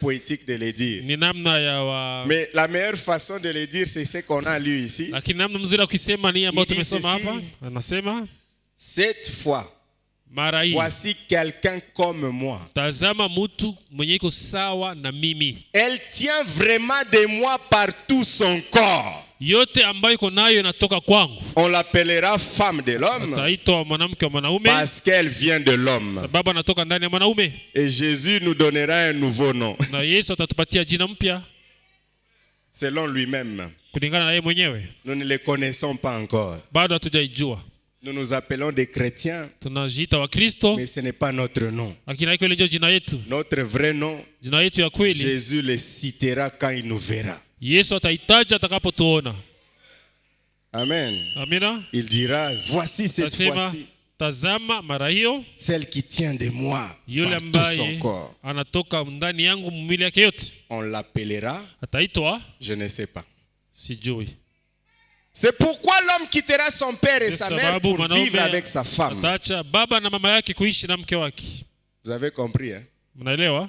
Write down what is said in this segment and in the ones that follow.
poétique de le dire. Ni namna ya Mais la meilleure façon de le dire, c'est ce qu'on a lu ici. lakini namna mzuri kusema ni ambayo Il dit tumesoma ceci. hapa. Anasema Cette fois, mara hii voici quelqu'un comme moi. tazama mtu mwenye iko sawa na mimi. Elle tient vraiment de moi par tout son corps. Yote ambayo iko nayo inatoka kwangu. On l'appellera femme de l'homme Ataitwa mwanamke wa mwanaume parce qu'elle vient de l'homme. sababu anatoka ndani ya mwanaume. Et Jésus nous donnera un nouveau nom Na Yesu atatupatia jina mpya selon lui-même. kulingana na yeye mwenyewe. Nous ne le connaissons pas encore. Bado hatujaijua. Nous nous appelons des chrétiens, Tunajiita wa Kristo mais ce n'est pas notre nom. lakini haiko ile ndio jina yetu. Notre vrai nom, Jina yetu ya kweli Jésus le citera quand il nous verra. Yesu atahitaji atakapotuona. Amen. Amina. Il dira, voici cette Tasema fois-ci, tazama mara hiyo celle qui tient de moi yule par tout son ambaye corps. anatoka ndani yangu mwili yake yote. On l'appellera, Ataitwa je ne sais pas. sijui. C'est pourquoi l'homme quittera son père et Ndio sa mère sababu pour mwanaume vivre avec sa femme. ataacha baba na mama yake kuishi na mke wake. Vous avez compris, hein? Mnaelewa?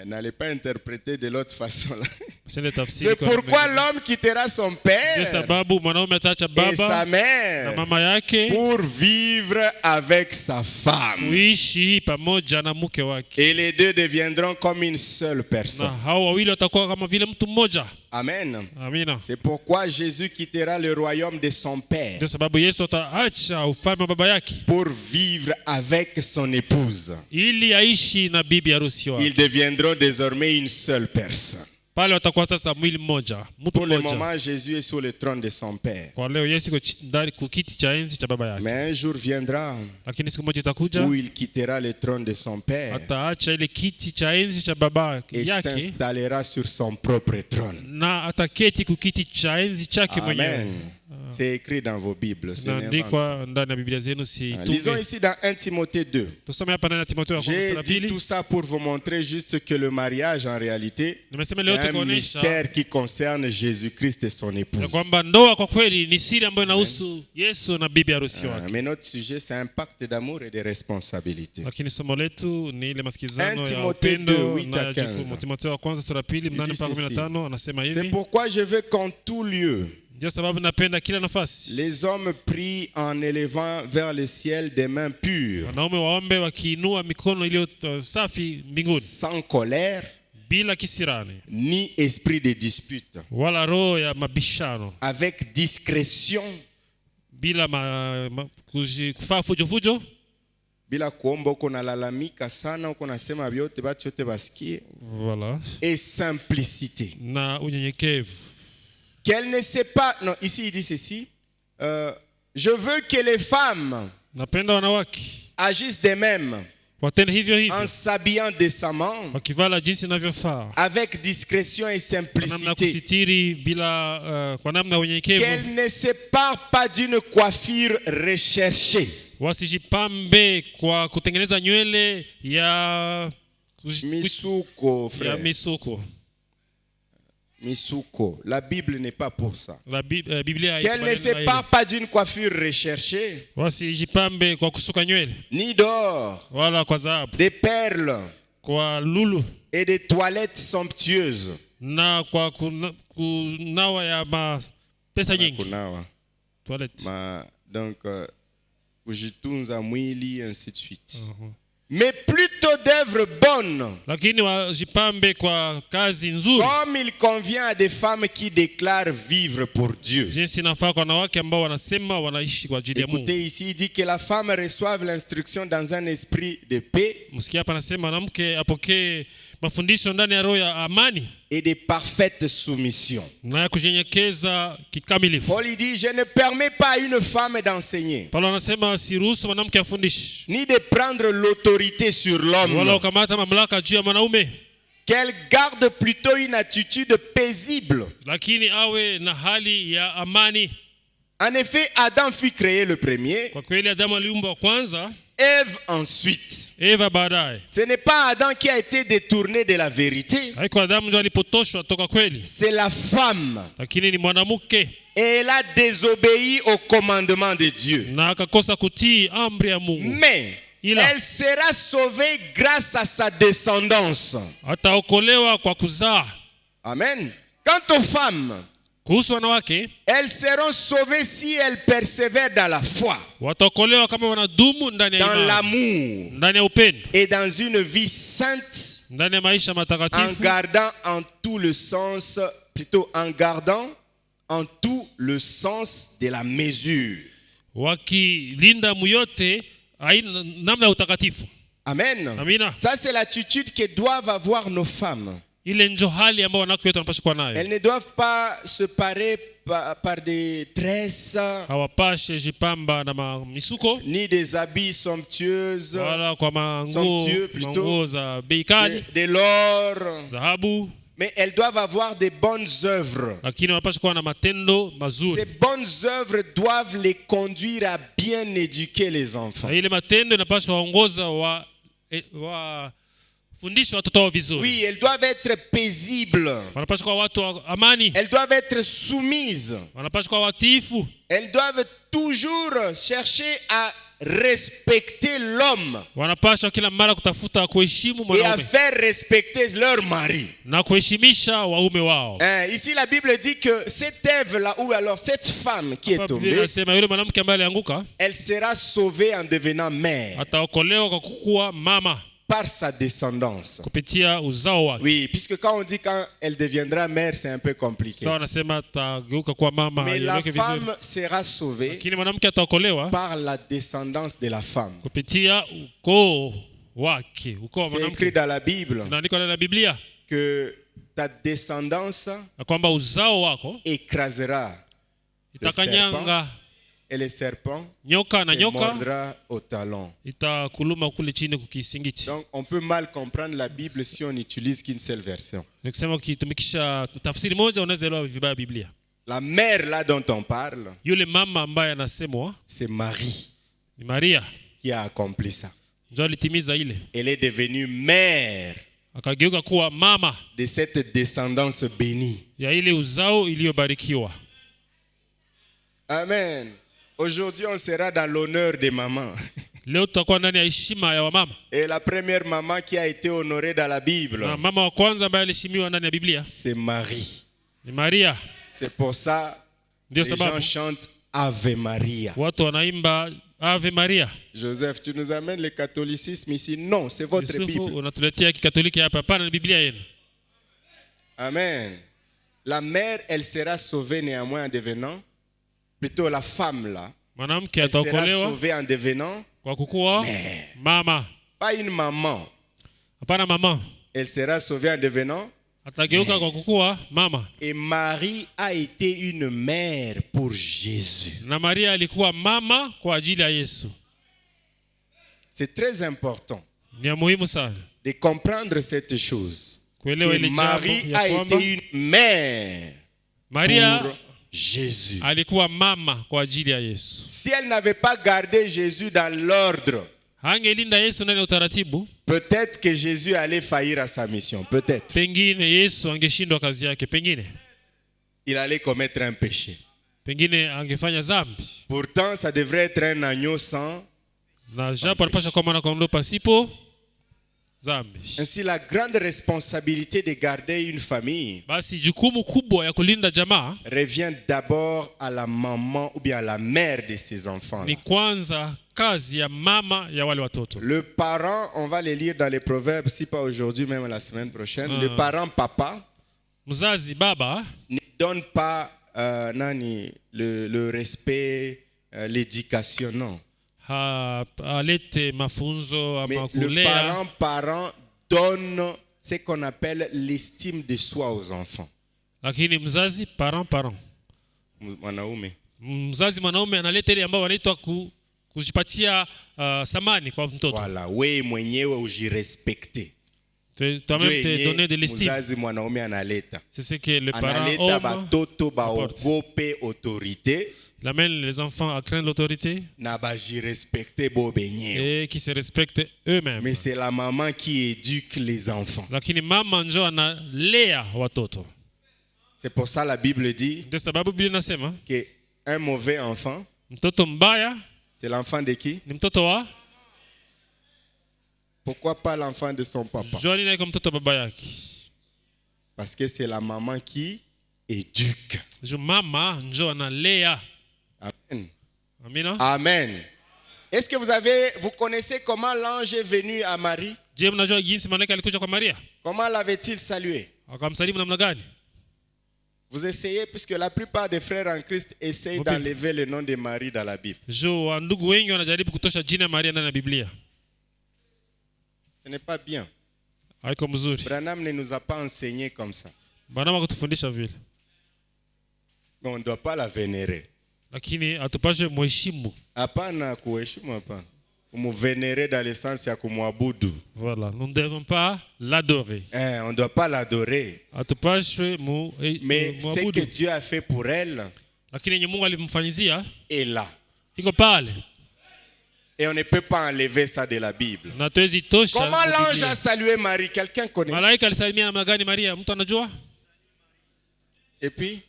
N'allez pas interpréter de l'autre façon là. Usiende tafsiri C'est kwa pourquoi namna l'homme quittera son Ndio père sababu mwanaume ataacha et sa baba na mère mama yake pour vivre avec sa femme. kuishi pamoja na mke wake. Et les deux deviendront comme une seule Na personne. hao wawili watakuwa kama vile mtu mmoja. Amen. Amina. C'est pourquoi Jésus quittera le royaume de son père Ndio sababu Yesu ataacha ufalme wa baba yake pour vivre avec son épouse. ili aishi na bibi harusi wake. Ils deviendront désormais une seule personne. Pale watakuwa sasa mwili mmoja, mtu Pour le mmoja. moment, Jésus est sur le trône de son père. Kwa leo Yesu iko ndani kukiti cha enzi cha baba yake. Mais un jour viendra Lakini siku moja itakuja où il quittera le trône de son père ataacha ile kiti cha enzi cha baba et yake s'installera sur son propre trône. na ataketi kukiti cha enzi chake mwenyewe. Amen. C'est écrit dans vos Bibles. ce n'est pas- Naandikwa ndani ya Biblia zenu, si Lisons tume. ici dans 1 Timothée 2. Tusome hapa ndani ya Timotheo wa kwanza J'ai sura dit pili. tout ça pour vous montrer juste que le mariage, en réalité, Nimesema c'est leo un tukuonesha mystère qui concerne Jésus-Christ et son ya épouse. kwamba ndoa kwa kweli ni siri ambayo inahusu Yesu na bibi harusi wake. Mais notre sujet, c'est un pacte d'amour et de responsabilité. Lakini somo letu ni ile masikizano 1 ya Timothée upendo 2, na ya 8 à jukumu. 15. Timotheo wa kwanza sura pili mnane dit mpaka ceci. 15 anasema C'est hivi. pourquoi je veux qu'en tout lieu, Ndio sababu napenda kila nafasi les hommes prient en élevant vers le ciel des mains pures, wanaume waombe wakiinua mikono iliyo safi mbinguni, sans colère, bila kisirani ni esprit de dispute, wala roho ya mabishano, avec discrétion, bila kufaa fujo, bila kuomba uko nalalamika sana, uko nasema vyote batu yote basikie, wala et simplicité. na unyenyekevu. Qu'elle ne sait pas, non, ici il dit ceci, je veux que les femmes Napenda wanawake agissent de même, watende hivyo en hivyo, s'habillant décemment, wakivala jinsi inavyofaa, avec discrétion et kwa namna simplicité. kusitiri, bila kwa namna unyenyekevu, Qu'elle ne sépare pas d'une coiffure recherchée, wasijipambe kwa kutengeneza nywele ya misuko, ya frère. misuko. Misuko. La Bible n'est pas pour ça. Biblia Qu'elle ne sépare pas d'une coiffure recherchée, wasijipambe kwa kusuka nywele ni d'or, wala kwa dhahabu, des perles kwa lulu et des toilettes somptueuses. na kwa kunawa ya pesa nyingi. Kunawa. Toilette. Donc, kujitunza mwili, ainsi de suite. Mais plutôt d'œuvres bonnes, Lakini wajipambe kwa kazi nzuri, comme il convient à des femmes qui déclarent vivre pour Dieu. jinsi inafaa kwa wanawake ambao wanasema wanaishi kwa ajili ya Mungu. Écoutez ici, il dit que la femme reçoive l'instruction dans un esprit de paix Msikia hapa anasema mwanamke apokee mafundisho ndani ya roho ya amani et de parfaite soumission. na ya kunyenyekeza kikamilifu. Paul il dit, je ne permets pas à une femme d'enseigner, Paulo anasema siruhusu mwanamke afundishe ni de prendre l'autorité sur wala l'homme, ukamata mamlaka juu ya mwanaume, qu'elle garde plutôt une attitude paisible. lakini awe na hali ya amani. En effet, Adam fut créé le premier, Kwa kweli Adamu aliumbwa kwanza, Ève ensuite. Eva baadaye. Ce n'est pas Adam qui a été détourné de la vérité, Haiko Adamu ndio alipotoshwa toka kweli, c'est la femme. lakini ni mwanamke, Et elle a désobéi au commandement de Dieu. na akakosa kutii amri ya Mungu. Mais ila elle sera sauvée grâce à sa descendance. ataokolewa kwa kuzaa. Amen. Quant aux femmes, Kuhusu wanawake, elles seront sauvées si elles persévèrent dans la foi, wataokolewa kama wanadumu ndani ya dans imani, l'amour ndani ya upendo, et dans une vie sainte, ndani ya maisha en matakatifu, gardant en tout le sens, plutôt en gardant en tout le sens de la mesure. wakilinda muyote aina namna ya utakatifu. Amen. Amina. Ça, c'est l'attitude que doivent avoir nos femmes. Ile njo hali ambayo wanawake wote wanapaswa kuwa nayo. Elles ne doivent pas se parer par des tresses, Hawapashe jipamba na misuko ni des habits somptueux, wala kwa Somptueux, plutôt. manguo za bei kali, de l'or. dhahabu, Mais elles doivent avoir des bonnes œuvres. lakini wanapaswa kuwa na matendo mazuri. Ces bonnes œuvres doivent les conduire à bien éduquer les enfants. Na ile matendo inapaswa waongoza fundisha watoto wao vizuri. Oui, elles doivent être paisibles. Wanapaswa kuwa watu wa amani, Elles doivent être soumises. wanapaswa kuwa watiifu, Elles doivent toujours chercher à respecter l'homme wanapaswa kila mara kutafuta kuheshimu et à mwanaume faire respecter leur mari. na kuheshimisha waume wao. Ici, la Bible dit que cette Ève-là, ou alors cette femme qui est Hapa Biblia tombée, inasema yule mwanamke ambaye alianguka elle sera sauvée en devenant mère ataokolewa kwa kuwa mama par sa descendance. kupitia uzao wake. Oui, puisque quand on dit quand elle deviendra mère, c'est un peu compliqué. Sawa, anasema atageuka kuwa mama, Mais la haieleweki vizuri. femme sera sauvée Lakini mwanamke ataokolewa par la descendance de la femme. kupitia ukoo wake, ukoo wa C'est écrit mwanamke. dans la Bible Inaandikwa ndani ya Biblia que ta descendance na kwamba uzao wako écrasera itakanyanga et le serpent nyoka na et nyoka mordra au talon. itakuluma kule chini kukisingiti. Donc on peut mal comprendre la Bible si on n'utilise qu'une seule version. Nikisema ukitumikisha tafsiri moja unaweza elewa vibaya Biblia. La mère là dont on parle, Yule mama ambaye anasemwa c'est Marie ni Maria, qui a accompli ça. ndio alitimiza ile, Elle est devenue mère akageuka kuwa mama de cette descendance bénie. ya ile uzao iliyobarikiwa. Amen. Aujourd'hui, on sera dans l'honneur des mamans. Leo tutakuwa ndani ya heshima ya wamama, Et la première maman qui a été honorée dans la Bible, na mama wa kwanza ambaye aliheshimiwa ndani ya Biblia c'est Marie. ni Maria. C'est pour ça Ndio les gens sababu chantent Ave Maria. watu wanaimba Ave Maria. Joseph, tu nous amènes le catholicisme ici? Non, c'est votre Yusufu, Bible. unatuletea kikatoliki hapa? Hapana, ni Biblia yenu. Amen. La mère, elle sera sauvée néanmoins en devenant, plutôt la femme là, Mwanamke elle sera ataokolewa sauvée en devenant kwa kukuwa mama. pas une maman. Hapana, mama Elle sera sauvée en devenant. atageuka kwa kukuwa mama. Et Marie a été une mère pour Jésus. Na Maria alikuwa mama kwa ajili ya Yesu. C'est très important Ni ya muhimu sana de comprendre cette chose. kuelewa Que ile jambo Marie ya a kwamba été une mère Maria pour Jésus. alikuwa mama kwa ajili ya Yesu. Si elle n'avait pas gardé Jésus dans l'ordre, Hangelinda Yesu ndani ya utaratibu, peut-être que Jésus allait faillir à sa mission. Peut-être. pengine Yesu angeshindwa kazi yake, pengine Il allait commettre un péché. pengine angefanya dhambi. Pourtant, ça devrait être un agneau sans. Na japo alipasha kuwa mwana kondoo pasipo dhambi. Ainsi, la grande responsabilité de garder une famille Basi jukumu kubwa ya kulinda jamaa revient d'abord à la maman ou bien à la mère de ces enfants. ni kwanza kazi ya mama ya wale watoto. Le parent, on va les lire dans les proverbes, si pas aujourd'hui, même la semaine prochaine. Le parent papa Mzazi baba ne donne pas le respect, l'éducation, non. alete mafunzo Mais ama le kulea, parent donne ce qu'on appelle l'estime de soi aux enfants. lakini mzazi parent Mwanaume. mzazi mwanaume analeta ile ambayo wanaitwa kujipatia samani kwa mtoto. Voilà, wewe mwenyewe ujirespekte. Toi-même te donner de l'estime. Mzazi mwanaume analeta. C'est ce que le parent Analeta homme batoto baogope autorité. il amène les enfants à craindre l'autorité Na bajirespekte bo benyewe. et qui se respectent eux-mêmes. Mais c'est la maman qui éduque les enfants. Lakini mama njo analea watoto. C'est pour ça la Bible dit Ndio sababu Biblia inasema que un mauvais enfant, mtoto mbaya c'est l'enfant de qui? ni mtoto wa Pourquoi pas l'enfant de son papa? Jua nini haiko mtoto wa baba yake? Parce que c'est la maman qui éduque. Juu mama njo analea. Amen. Amina. Amen. Est-ce que vous connaissez comment l'ange est venu à Marie? Je, mnajua jinsi malaika alikuja kwa Maria? Comment l'avait-il salué? Akamsalimu namna gani? Vous essayez, puisque la plupart des frères en Christ essayent d'enlever le nom de Marie dans la Bible. Juu ndugu wengi wanajaribu kutosha jina ya Maria ndani ya Biblia. Ce n'est pas bien. Haiko mzuri. Branham ne nous a pas enseigné comme ça. Branham akutufundisha vile. Mais on ne doit pas la vénérer. Lakini atupashe muheshimu. Hapana kuheshimu hapana. Kumvénérer dans le sens ya kumwabudu. Voilà, nous ne devons pas l'adorer. On ne doit pas l'adorer. Atupashe Mais ce que Dieu a fait pour elle lakini yenye Mungu alimfanyizia est là. iko pale. Et on ne peut pas enlever ça de la Bible. Na tuwezi tosha. Comment l'ange a salué Marie? Quelqu'un connaît? Malaika alisalimia namna gani Maria? Mtu anajua? Et puis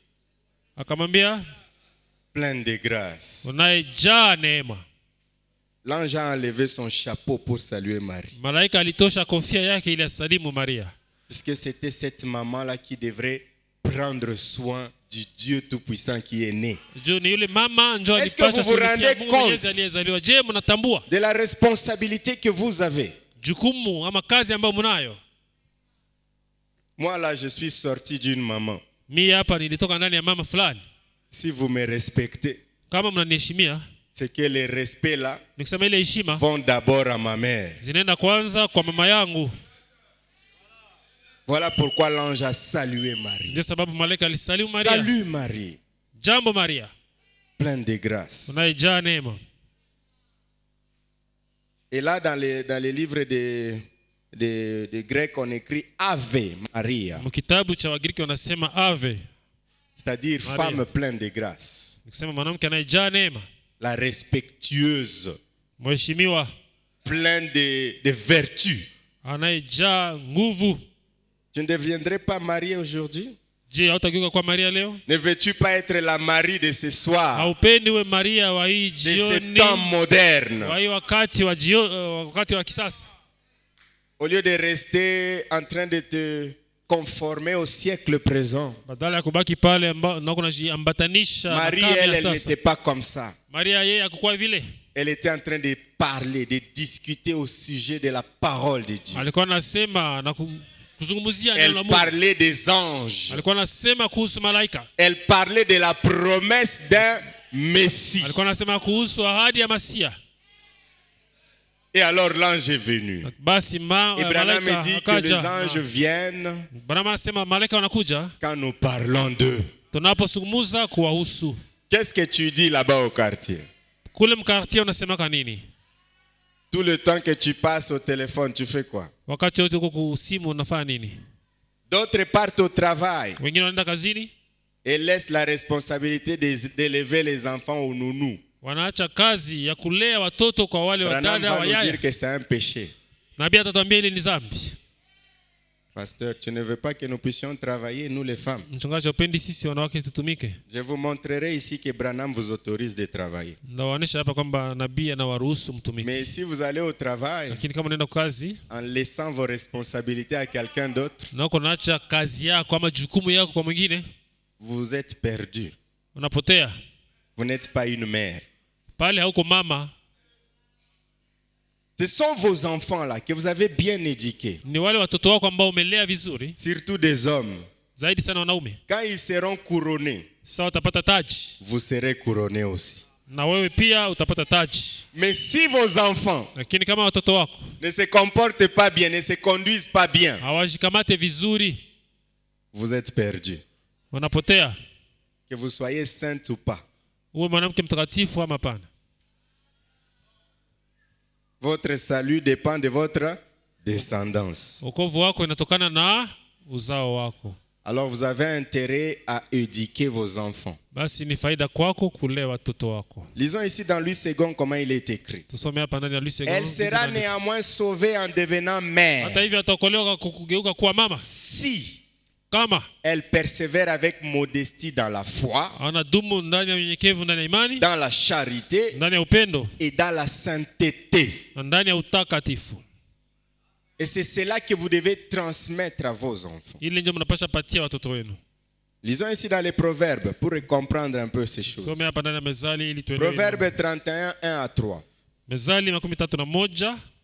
akamwambia plein de grâce. Unayejaa neema. L'ange a enlevé son chapeau pour saluer Marie. Malaika alitosha kofia yake ili asalimu Maria. Puisque c'était cette maman-là qui devrait prendre soin du Dieu Tout-Puissant qui est né. Est-ce que vous vous rendez compte de la responsabilité que vous avez? Moi là, je suis sorti d'une maman. Si vous me respectez, c'est que les respects là vont d'abord à ma mère. Voilà pourquoi l'ange a salué Marie. Salut Marie. Jambo Maria. Plein de grâce. Et là, dans les livres de Grec, on écrit Ave Maria. C'est-à-dire femme pleine de grâce. La respectueuse. Pleine de vertus. Tu ne deviendrais pas mariée aujourd'hui? Ne veux-tu pas être la Marie de ce soir? De ce temps moderne? Au lieu de rester en train de te conformer au siècle présent. Marie, elle n'était pas comme ça. Elle était en train de parler, de discuter au sujet de la parole de Dieu. Elle parlait des anges. Elle parlait de la promesse d'un Messie. Et alors l'ange est venu. Et Branham me dit que les anges viennent quand nous parlons d'eux. Qu'est-ce que tu dis là-bas au quartier? Tout le temps que tu passes au téléphone, tu fais quoi? D'autres partent au travail et laissent la responsabilité d'élever les enfants au nounou. Branham va nous dire que c'est un péché. Pasteur, tu ne veux pas que nous puissions travailler, nous les femmes? Je vous montrerai ici que Branham vous autorise de travailler. Mais si vous allez au travail en laissant vos responsabilités à quelqu'un d'autre, vous êtes perdu. Vous n'êtes pas une mère. Ce sont vos enfants là que vous avez bien éduqués. Surtout des hommes. Quand ils seront couronnés, vous serez couronnés aussi. Mais si vos enfants ne se comportent pas bien, ne se conduisent pas bien, vous êtes perdus. Que vous soyez sainte ou pas. Votre salut dépend de votre descendance. Alors vous avez intérêt à éduquer vos enfants. Lisons ici dans Luc 2 comment il est écrit. Elle sera néanmoins sauvée en devenant mère si elle persévère avec modestie dans la foi, dans la charité et dans la sainteté. Et c'est cela que vous devez transmettre à vos enfants. Lisons ici dans les Proverbes pour comprendre un peu ces choses. Proverbes 31, 1 à 3.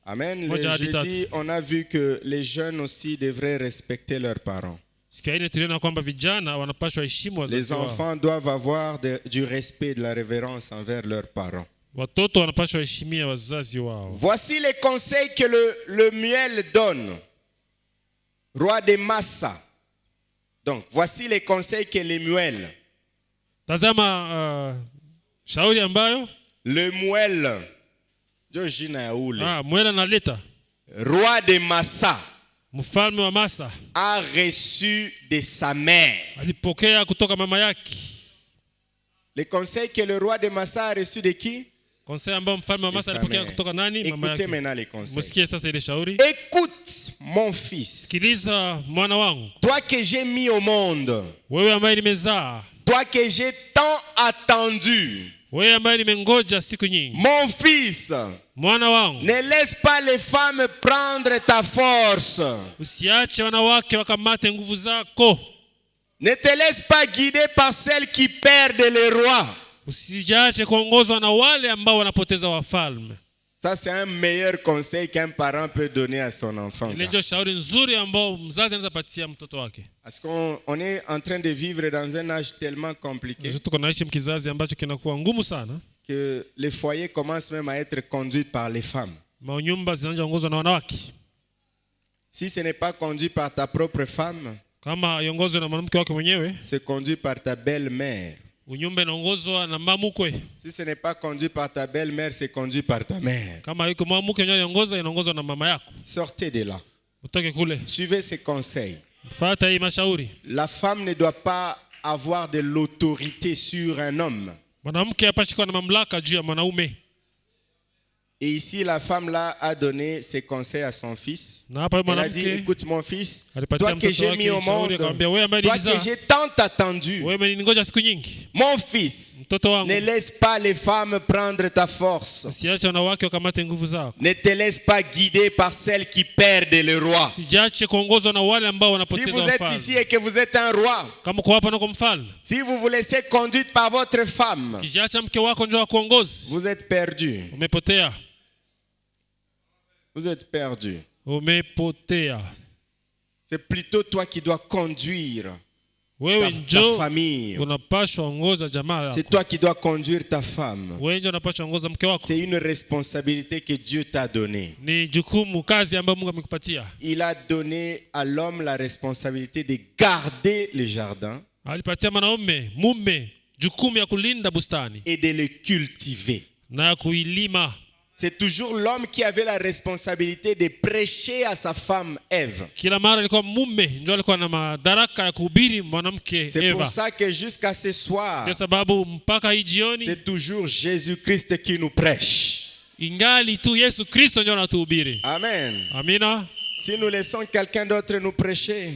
Amen. Le jeudi, on a vu que les jeunes aussi devraient respecter leurs parents. Les enfants doivent avoir du respect, de la révérence envers leurs parents. Voici les conseils que le muel donne. Roi de Massa. Donc, voici les conseils que le muel. Le muel. Roi de Massa a reçu de sa mère. Les conseils que le roi de Massa a reçu de qui? Écoutez maintenant les conseils. Écoute mon fils. Toi que j'ai mis au monde. Toi que j'ai tant attendu. Mon fils, ne laisse pas les femmes prendre ta force. Ne te laisse pas guider par celles qui perdent les rois. Ça, c'est un meilleur conseil qu'un parent peut donner à son enfant. Parce qu'on est en train de vivre dans un âge tellement compliqué que les foyers commencent même à être conduits par les femmes. Si ce n'est pas conduit par ta propre femme, c'est conduit par ta belle-mère. Si ce n'est pas conduit par ta belle-mère, c'est conduit par ta mère. Sortez de là. Suivez ces conseils. La femme ne doit pas avoir de l'autorité sur un homme. Et ici, la femme là a donné ses conseils à son fils. Elle a dit, écoute mon fils, toi que j'ai mis au monde, toi que j'ai tant attendu, mon fils, ne laisse pas les femmes prendre ta force. Ne te laisse pas guider par celles qui perdent le roi. Si vous êtes ici et que vous êtes un roi, si vous vous laissez conduire par votre femme, vous êtes perdu. Vous êtes perdu. C'est plutôt toi qui dois conduire ta famille. C'est toi qui dois conduire ta femme. C'est une responsabilité que Dieu t'a donnée. Il a donné à l'homme la responsabilité de garder le jardin et de le cultiver. C'est toujours l'homme qui avait la responsabilité de prêcher à sa femme Ève. C'est pour ça que jusqu'à ce soir, c'est toujours Jésus-Christ qui nous prêche. Amen. Si nous laissons quelqu'un d'autre nous prêcher,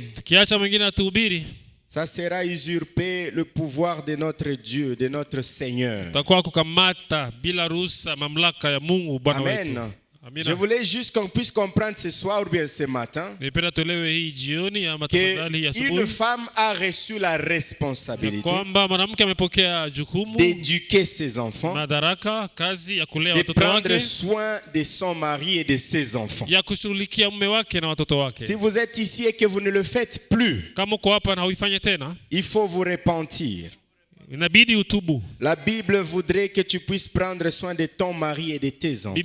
ça sera usurper le pouvoir de notre Dieu, de notre Seigneur. Amen. Je voulais juste qu'on puisse comprendre ce soir ou bien ce matin qu'une femme a reçu la responsabilité d'éduquer ses enfants, de prendre soin de son mari et de ses enfants. Si vous êtes ici et que vous ne le faites plus, il faut vous repentir. La Bible voudrait que tu puisses prendre soin de ton mari et de tes enfants,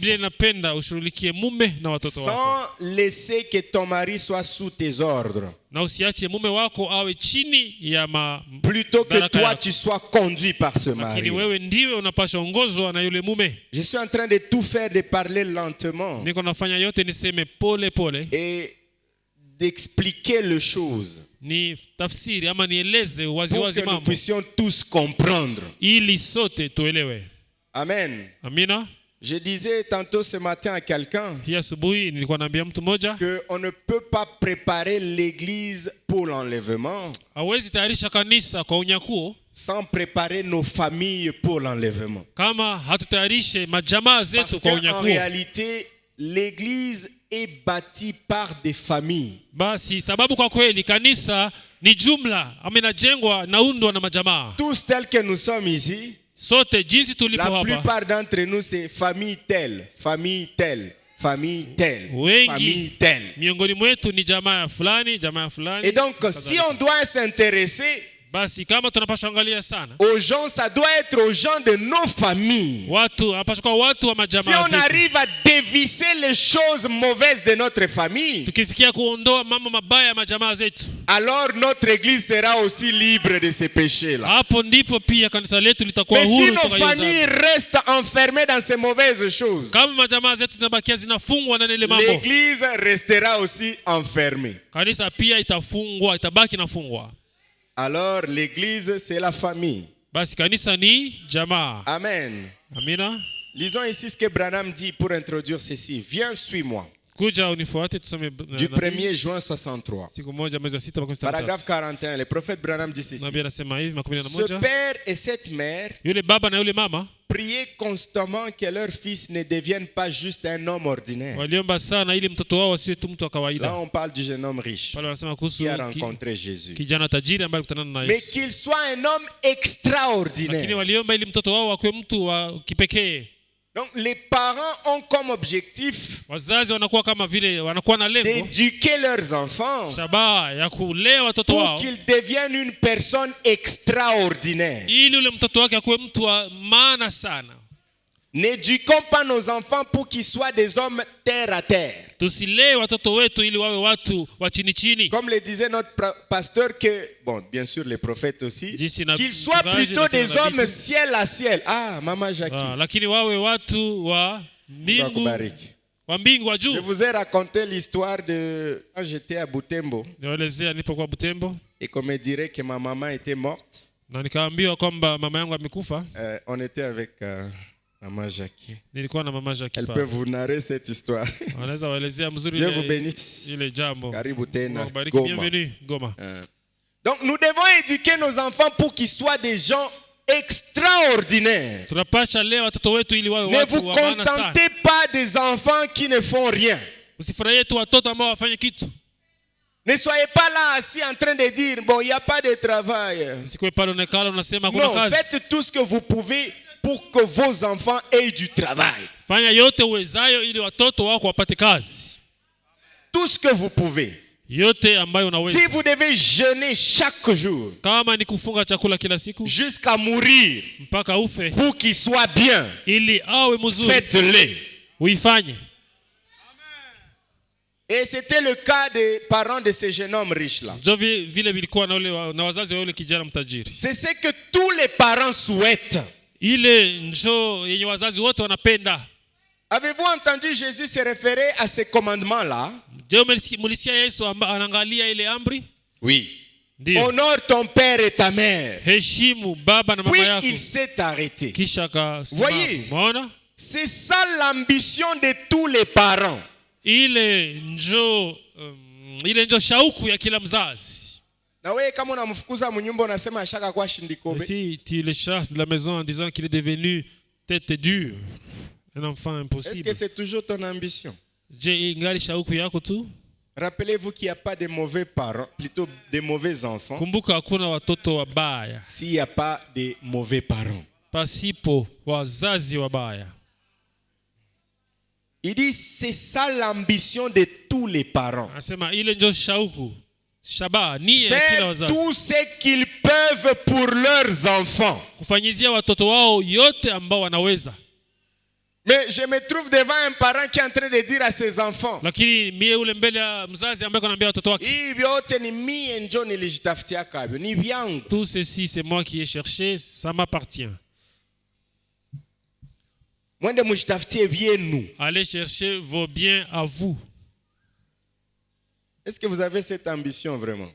sans laisser que ton mari soit sous tes ordres, plutôt que toi tu sois conduit par ce mari. Je suis en train de tout faire, de parler lentement et d'expliquer les choses pour que nous puissions tous comprendre. Amen. Je disais tantôt ce matin à quelqu'un qu'on ne peut pas préparer l'église pour l'enlèvement sans préparer nos familles pour l'enlèvement. Parce qu'en réalité, l'église est bâti par des familles. Basi sababu kwa kweli kanisa ni jumla amenajengwa naundwa na majamaa. Tous tels que nous sommes ici. Sote jinsi tulipo hapa. La plupart d'entre nous c'est famille telle, famille telle, famille telle, famille telle. Miongoni mwetu ni jamaa fulani, jamaa fulani. Et donc si on doit s'intéresser basi kama tunapaswa angalia sana aux gens, ça doit être aux gens de nos familles. Watu apaswa watu wa majamaa zetu. Si on arrive à dévisser les choses mauvaises de notre famille, tukifikia kuondoa mambo mabaya ya majamaa zetu, alors notre église sera aussi libre de ces péchés là. Hapo ndipo pia kanisa letu litakuwa huru. Mais si nos familles restent enfermées dans ces mauvaises choses, kama majamaa zetu zinabakia zinafungwa na ile mambo, l'église restera aussi enfermée. Kanisa pia itafungwa, itabaki nafungwa. Alors l'église c'est la famille. Basi kanisa ni jamaa. Amen. Amina. Lisons ici ce que Branham dit pour introduire ceci. Viens, suis-moi. Kuja unifuate tusome du 1er juin 63. Siku moja mwezi wa 6 Paragraphe 41. Le prophète Branham dit ceci. Nabii anasema hivi Ce père et cette mère yule baba na yule mama priaient constamment que leur fils ne devienne pas juste un homme ordinaire. Waliomba sana ili mtoto wao asiwe tu mtu wa kawaida. Là on parle du jeune homme riche qui a rencontré Jésus. Kijana tajiri ambaye alikutana na Yesu. Mais qu'il soit un homme extraordinaire. Lakini waliomba ili mtoto wao akuwe mtu wa kipekee. Donc les parents ont comme objectif wazazi wanakuwa kama vile wanakuwa na lengo d'éduquer leurs enfants shabaha ya kulea watoto wao pour qu'ils deviennent une personne extraordinaire. Ili ule mtoto wake akuwe mtu wa maana sana. N'éduquons pas nos enfants pour qu'ils soient des hommes terre à terre. Tusilee watoto wetu ili wawe watu wa chini chini. Comme le disait notre pasteur que bon, bien sûr les prophètes aussi, qu'ils soient plutôt des hommes ciel à ciel. Ah, Maman Jackie. Lakini wawe watu wa mbingu. Wa mbingu wa juu. Je vous ai raconté l'histoire de quand j'étais à Butembo. Nielezea nilipokuwa Butembo. Et qu'on me dirait que ma maman était morte. Na nikaambiwa kwamba mama yangu amekufa. On était avec Maman Jackie. Nilikuwa na Mama Jackie. Elle peut vous narrer cette histoire. Anaweza waelezea mzuri Dieu vous bénisse. Ile jambo. Karibu tena Goma. Bienvenue Goma. Donc nous devons éduquer nos enfants pour qu'ils soient des gens extraordinaires. Tunapasha leo watoto wetu ili wawe watu wa maana sana. Ne vous contentez pas des enfants qui ne font rien. Usifurahie tu watoto ambao wafanye kitu. Ne soyez pas là assis en train de dire bon, il y a pas de travail. Usikwe pale unakala unasema kuna kazi. Non, faites tout ce que vous pouvez pour que vos enfants aient du travail. Fanya yote uwezayo ili watoto wako wapate kazi. Tout ce que vous pouvez. Yote ambayo unaweza. Si vous devez jeûner chaque jour. Kama ni kufunga chakula kila siku. Jusqu'à mourir. Mpaka ufe. Pour qu'il soit bien. Ili awe mzuri. Faites-le. Uifanye. Et c'était le cas des parents de ce jeune homme riche là. C'est ce que tous les parents souhaitent. Avez-vous entendu Jésus se référer à ces commandements là? Oui. Honore ton père et ta mère. Puis il s'est arrêté. Voyez, c'est ça l'ambition de tous les parents. Ile njo shauku ya kila mzazi. Na wewe kama unamfukuza mnyumba unasema ashaka kwa shindikobe. Si tu le chasses de la maison en disant qu'il est devenu tête dure, un enfant impossible. Est-ce que c'est toujours ton ambition? Je ingali shauku yako tu? Rappelez-vous qu'il n'y a pas de mauvais parents, plutôt de mauvais enfants. Kumbuka hakuna watoto wabaya. S'il n'y a pas de mauvais parents. Pasipo wazazi wabaya. Il dit c'est ça l'ambition de tous les parents. Faire tout ce qu'ils peuvent pour leurs enfants. Mais je me trouve devant un parent qui est en train de dire à ses enfants, tout ceci c'est moi qui ai cherché, ça m'appartient. Allez chercher vos biens à vous. Est-ce que vous avez cette ambition vraiment?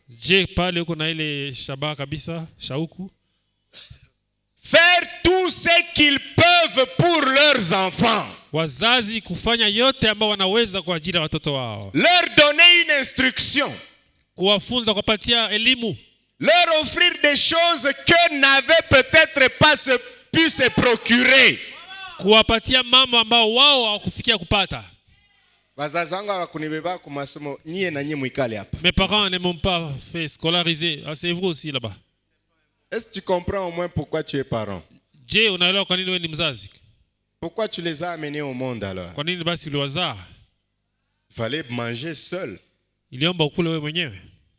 Faire tout ce qu'ils peuvent pour leurs enfants. Leur donner une instruction. Leur offrir des choses qu'eux n'avaient peut-être pas pu se procurer. Kuwapatia mambo ambao wao hawakufikia kupata. Mes parents ne m'ont pas fait scolariser. Asseyez-vous aussi là-bas. Est-ce que tu comprends au moins pourquoi tu es parent? Pourquoi tu les as amenés au monde alors? Il fallait manger seul.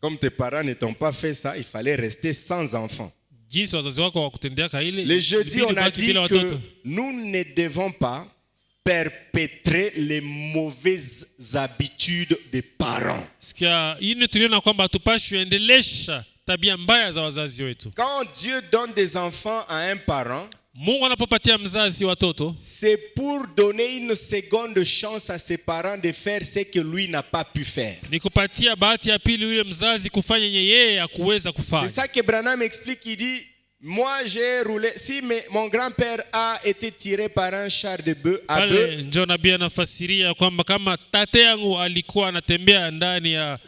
Comme tes parents ne t'ont pas fait ça, il fallait rester sans enfants. Les jeudis, on a dit que nous ne devons pas perpétrer les mauvaises habitudes des parents. Quand Dieu donne des enfants à un parent, c'est pour donner une seconde chance à ses parents de faire ce que lui n'a pas pu faire. C'est ça que Branham explique, il dit, moi j'ai roulé, si mon grand-père a été tiré par un char de bœuf à bœuf,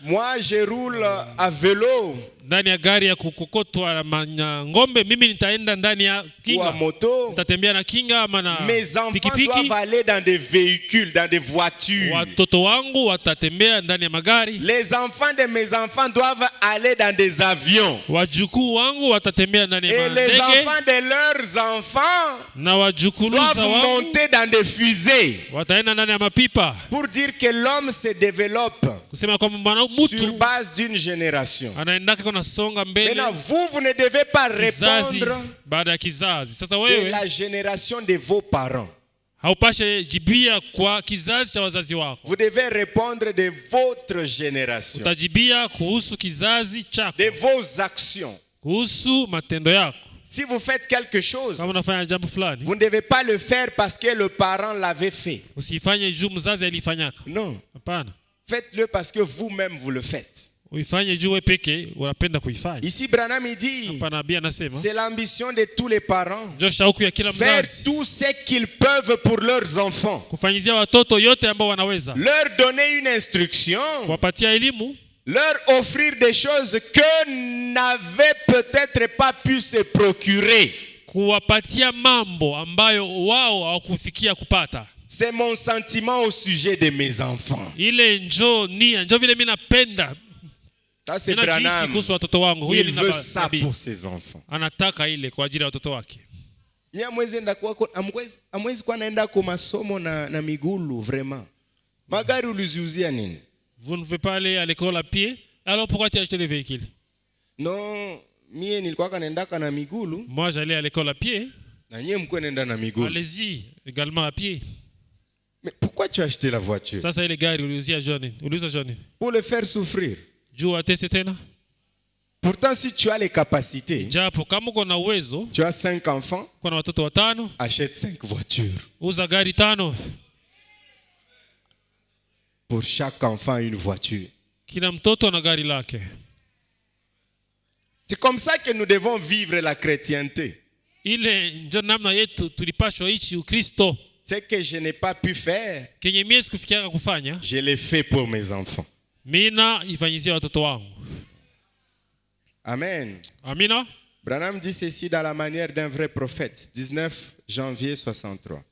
moi je roule à vélo, ndani ya gari ya kukokotwa na ngombe, mimi nitaenda ndani ya kinga, moto, nitatembea na kinga ama na pikipiki. Mes enfants doivent aller dans des véhicules, dans des voitures. Watoto wangu watatembea ndani ya magari. Les enfants de mes enfants doivent aller dans des avions. Wajukuu wangu watatembea ndani ya ndege. Et les enfants de leurs enfants na wajukuu doivent monter dans des fusées. Wataenda ndani ya mapipa. Pour dire que l'homme se développe kusema kwamba mtu sur base d'une génération. Anaenda maintenant, vous ne devez pas répondre de la génération de vos parents. Vous devez répondre de votre génération, de vos actions. Si vous faites quelque chose, vous ne devez pas le faire parce que le parent l'avait fait. Non. Faites-le parce que vous-même vous le faites. Ici Branham dit, c'est l'ambition de tous les parents, faire tout ce qu'ils peuvent pour leurs enfants, leur donner une instruction, leur offrir des choses que n'avaient peut-être pas pu se procurer. C'est mon sentiment au sujet de mes enfants. Ça c'est Branham. Il veut ça pour ses enfants. Amwezi kwa naenda kwa masomo na migulu vraiment. Magari uliziuzia nini? Vous ne pouvez pas aller à l'école à pied. Alors pourquoi tu as acheté les véhicules? Non, mie nilikuwa naenda na migulu. Moi j'allais à l'école à pied. Na nyie mko naenda na migulu. Allez-y également à pied. Mais pourquoi tu as acheté la voiture? Ça c'est les gars uliuzia Johnny. Pour le faire souffrir. Pourtant, si tu as les capacités, tu as 5 enfants, achète 5 voitures. Pour chaque enfant, une voiture. C'est comme ça que nous devons vivre la chrétienté. Ce que je n'ai pas pu faire, je l'ai fait pour mes enfants. Amen. Amina. Branham dit ceci dans la manière d'un vrai prophète. 19 janvier 63.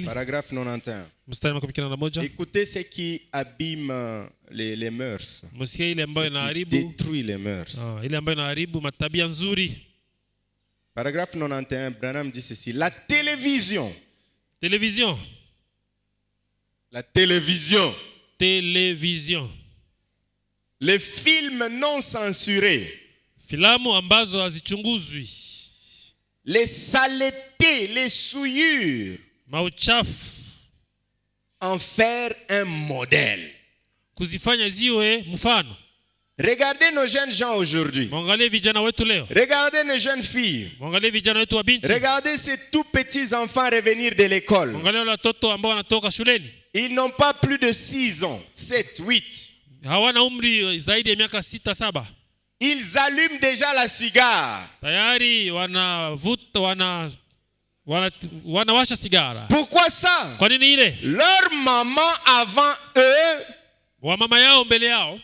Paragraphe 91. Écoutez ce qui abîme les mœurs. Qui détruit les mœurs. Paragraphe 91. Branham dit ceci. La télévision. La télévision. Les films non censurés. Filamu ambazo hazichunguzwi. Les saletés, les souillures. Mauchafu. En faire un modèle. Kuzifanya ziwe mfano. Regardez nos jeunes gens aujourd'hui. Regardez nos jeunes filles. Regardez ces tout petits enfants revenir de l'école. Ils n'ont pas plus de 6 ans, 7, 8. Ils allument déjà la cigare. Pourquoi ça? Leur maman avant eux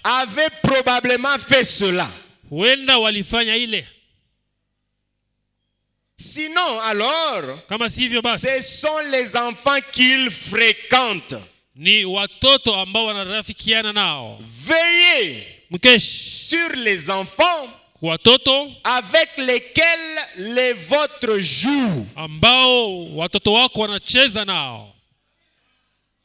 avait probablement fait cela. Sinon, alors, kama sivyo basi, ce sont les enfants qu'ils fréquentent. Ni watoto ambao wanarafikiana nao. Veillez mkesh sur les enfants watoto avec lesquels les vôtres jouent. Ambao watoto wako wanacheza nao.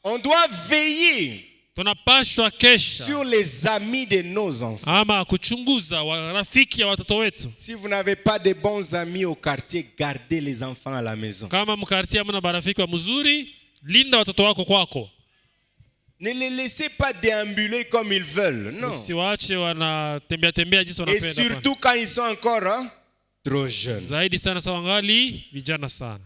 On doit veiller tunapashwa kesha sur les amis de nos enfants. Ama kuchunguza warafiki ya watoto wetu. Si vous n'avez pas de bons amis au quartier, gardez les enfants à la maison. Kama mkartie hamna barafiki wa mzuri, linda watoto wako kwako. Ne les laissez pas déambuler comme ils veulent. Non. Usiwaache wanatembea tembea jinsi wanapenda. Et surtout quand ils sont encore trop jeunes. Zaidi sana sawa ngali vijana sana.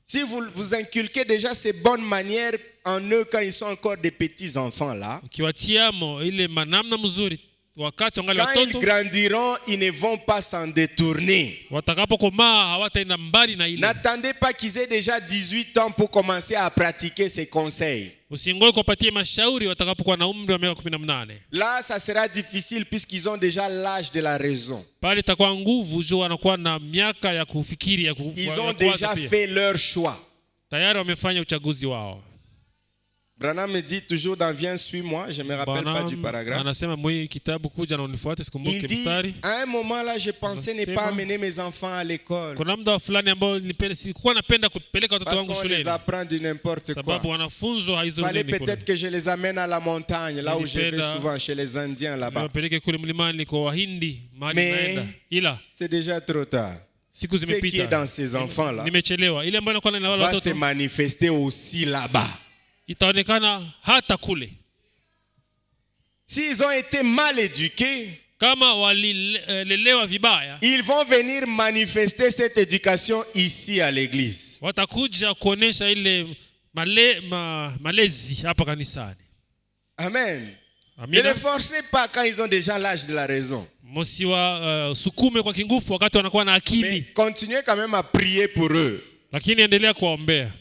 Si vous inculquez déjà ces bonnes manières en eux quand ils sont encore des petits enfants là, ukiwatiamo ile manamna mzuri wakati wangali quand watoto, ils grandiront, ils ne vont pas s'en détourner. Watakapokomaa hawataenda mbali na ile. N'attendez pas qu'ils aient déjà 18 ans pour commencer à pratiquer ces conseils. Usingoe kupatie mashauri watakapokuwa na umri wa miaka 18. Là, ça sera difficile puisqu'ils ont déjà l'âge de la raison. Pale itakuwa nguvu juu wanakuwa na miaka ya kufikiri ya ils ont déjà fait leur choix. Tayari wamefanya uchaguzi wao. Branham me dit toujours dans Viens suis-moi, je me rappelle pas du paragraphe. Anasema mwi kitabu kuja na unifuate sikumbuke mstari. Il dit à un moment là je pensais ne pas amener mes enfants à l'école. Kuna muda fulani ambao sikuwa napenda kupeleka watoto wangu shuleni. Parce qu'on les apprend du n'importe quoi. Sababu wanafunzwa hizo nini. Fallait peut-être que je les amène à la montagne là où je vais souvent chez les Indiens là-bas. Wapeleke kule mlimani kwa Wahindi mahali naenda. Ila c'est déjà trop tard. Siku zimepita. Ce qui est dans ces enfants là. Nimechelewa. Ile ambayo inakuwa na wale watoto. Va se manifester aussi là-bas. Itaonekana hata kule. S'ils ont été mal éduqués, kama walilelewa vibaya, ils vont venir manifester cette éducation ici à l'église. Watakuja kuonesha ile malezi hapa kanisani. Amen. Ne les forcez pas quand ils ont déjà l'âge de la raison. Msiwa sukume kwa kingufu wakati wanakuwa na akili. Mais continuez quand même à prier pour eux. Lakini endelea kuwaombea.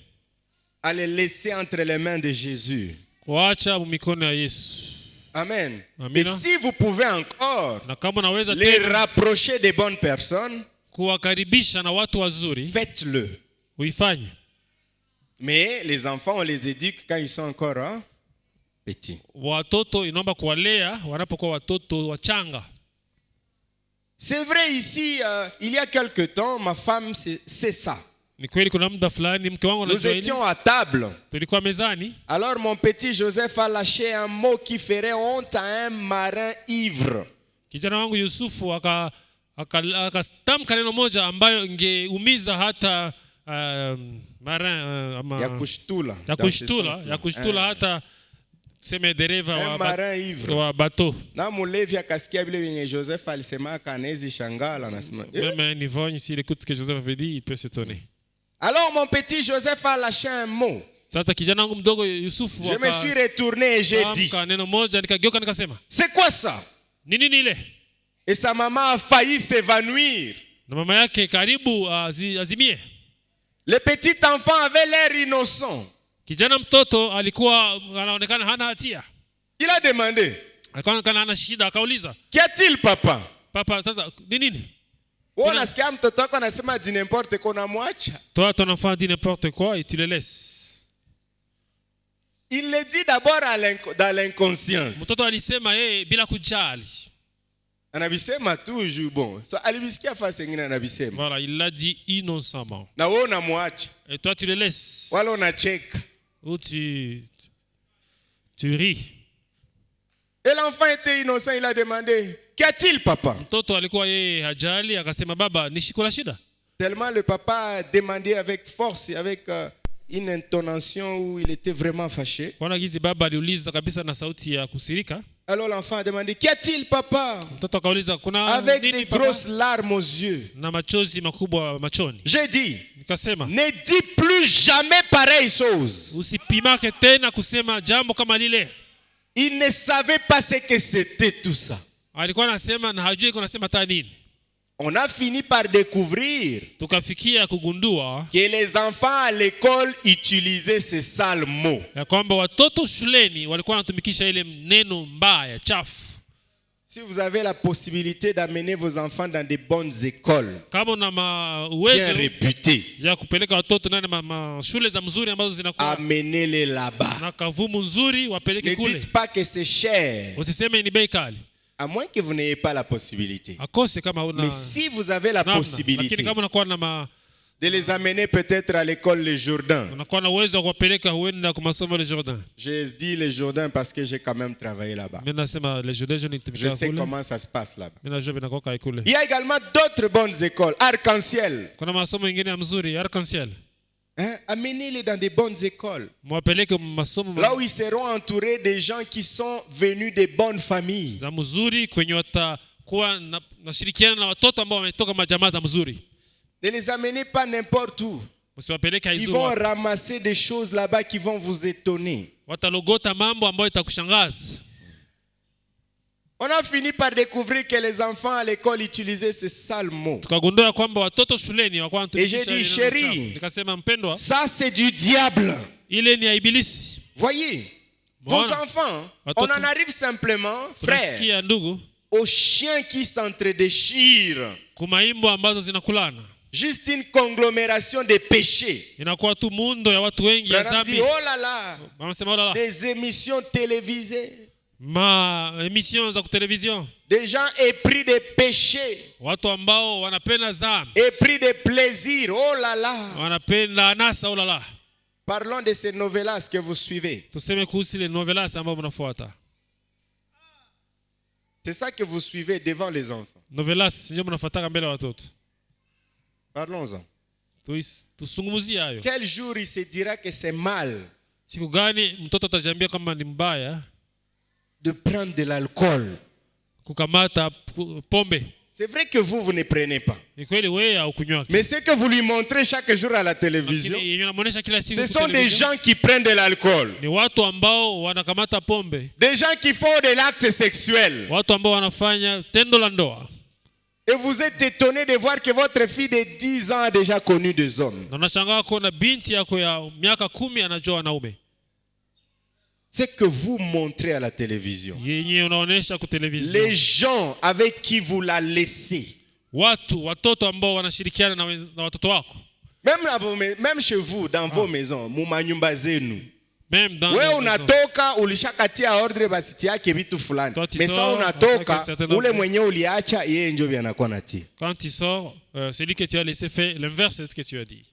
À les laisser entre les mains de Jésus. Kuacha mikono ya Yesu. Amen. Amina. Et si vous pouvez encore les rapprocher des bonnes personnes, kuwakaribisha na watu wazuri, faites-le. Uifanye. Mais les enfants, on les éduque quand ils sont encore petits. Watoto inaomba kuwalea wanapokuwa watoto wachanga. C'est vrai ici, il y a quelque temps, ma femme c'est ça. Nous étions à table. Alors mon petit Joseph a lâché un mot qui ferait honte à un marin ivre. Kijana wangu Yusufu akatamka neno moja ambayo ingeumiza hata marin ya kushtula hata tuseme dereva wa bateau. Na mulevi akasikia vile vyenye Joseph alisema kanezi shangala anasema. Même Nivonne s'il écoute ce que Joseph avait dit, il peut s'étonner. Alors mon petit Joseph a lâché un mot. Sasa kijana wangu mdogo Yusufu je me suis retourné et j'ai dit. Neno moja nikageuka nikasema. C'est quoi ça? Nini ile? Et sa maman a failli s'évanouir. Na mama yake karibu azimie. Le petit enfant avait l'air innocent. Kijana mtoto alikuwa anaonekana hana hatia. Il a demandé. Alikuwa hana shida akauliza. Qu'y a-t-il papa? Papa sasa nini? Unasikia mtoto wako anasema di n'importe quoi unamwacha? Toi ton enfant dit n'importe quoi et tu le laisses. Il le dit d'abord dans l'inconscience. Mtoto alisema bila kujali. Anabisema toujours bon. So alibisikia fasi nyingine anabisema. Voilà, il l'a dit innocemment. Na wewe unamwacha. Et toi tu le laisses. Wala unacheka. Ou tu ris. Et l'enfant était innocent, il a demandé, qu'y a-t-il papa? Mtoto alikuwa hajali akasema baba nishikula shida. Tellement le papa a demandé avec force et avec une intonation où il était vraiment fâché. Kwa nini baba aliuliza kabisa na sauti ya kusirika? Alors l'enfant a demandé, qu'y a-t-il papa? Mtoto akauliza kuna avec des grosses larmes aux yeux. Na machozi makubwa machoni. J'ai dit, nikasema, ne dis plus jamais pareille chose. Usipimake tena kusema jambo kama lile. Il ne savait pas ce que c'était tout ça. Alikuwa anasema na hajui kunasema hata nini. On a fini par découvrir tukafikia kugundua que les enfants à l'école utilisaient ces sales mots. Ya kwamba watoto shuleni walikuwa wanatumikisha ile neno mbaya chafu. Si vous avez la possibilité d'amener vos enfants dans des bonnes écoles, bien réputées, amenez-les là-bas. Ne dites pas que c'est cher, à moins que vous n'ayez pas la possibilité. Mais si vous avez la possibilité de les amener peut-être à l'école Les Jourdains. J'ai dit Les Jourdains parce que j'ai quand même travaillé là-bas. Je sais comment ça se passe là-bas. Il y a également d'autres bonnes écoles. Arc-en-ciel. Amenez-les dans des bonnes écoles. Là où ils seront entourés des gens qui sont venus de bonnes familles. Ne les amenez pas n'importe où. Ils vont ramasser des choses là-bas qui vont vous étonner. On a fini par découvrir que les enfants à l'école utilisaient ce sale mot. Et j'ai dit, chérie, ça c'est du diable. Voyez, vos enfants, on en arrive simplement, frère, aux chiens qui s'entre-déchirent. Juste une conglomération de péchés. Dit, oh là là, des émissions télévisées. Des gens épris de péchés. Épris de plaisir. Oh là là. Parlons de ces novelas que vous suivez. C'est ça que vous suivez devant les enfants. Parlons-en. Quel jour il se dira que c'est mal de prendre de l'alcool? C'est vrai que vous ne prenez pas. Mais ce que vous lui montrez chaque jour à la télévision, ce sont des gens qui prennent de l'alcool. Des gens qui font de l'acte sexuel. Et vous êtes étonné de voir que votre fille de 10 ans a déjà connu des hommes. C'est que vous montrez à la télévision. Les gens avec qui vous la laissez. Même chez vous, dans vos maisons, mumanyumba zenu. Wewe unatoka ulishakatia ordre basi yake vitu fulani. Mais ça unatoka ule mwenyewe uliacha yeye ndio anakuwa natia. Quand tu sors, celui que tu as laissé faire l'inverse de ce que tu as dit.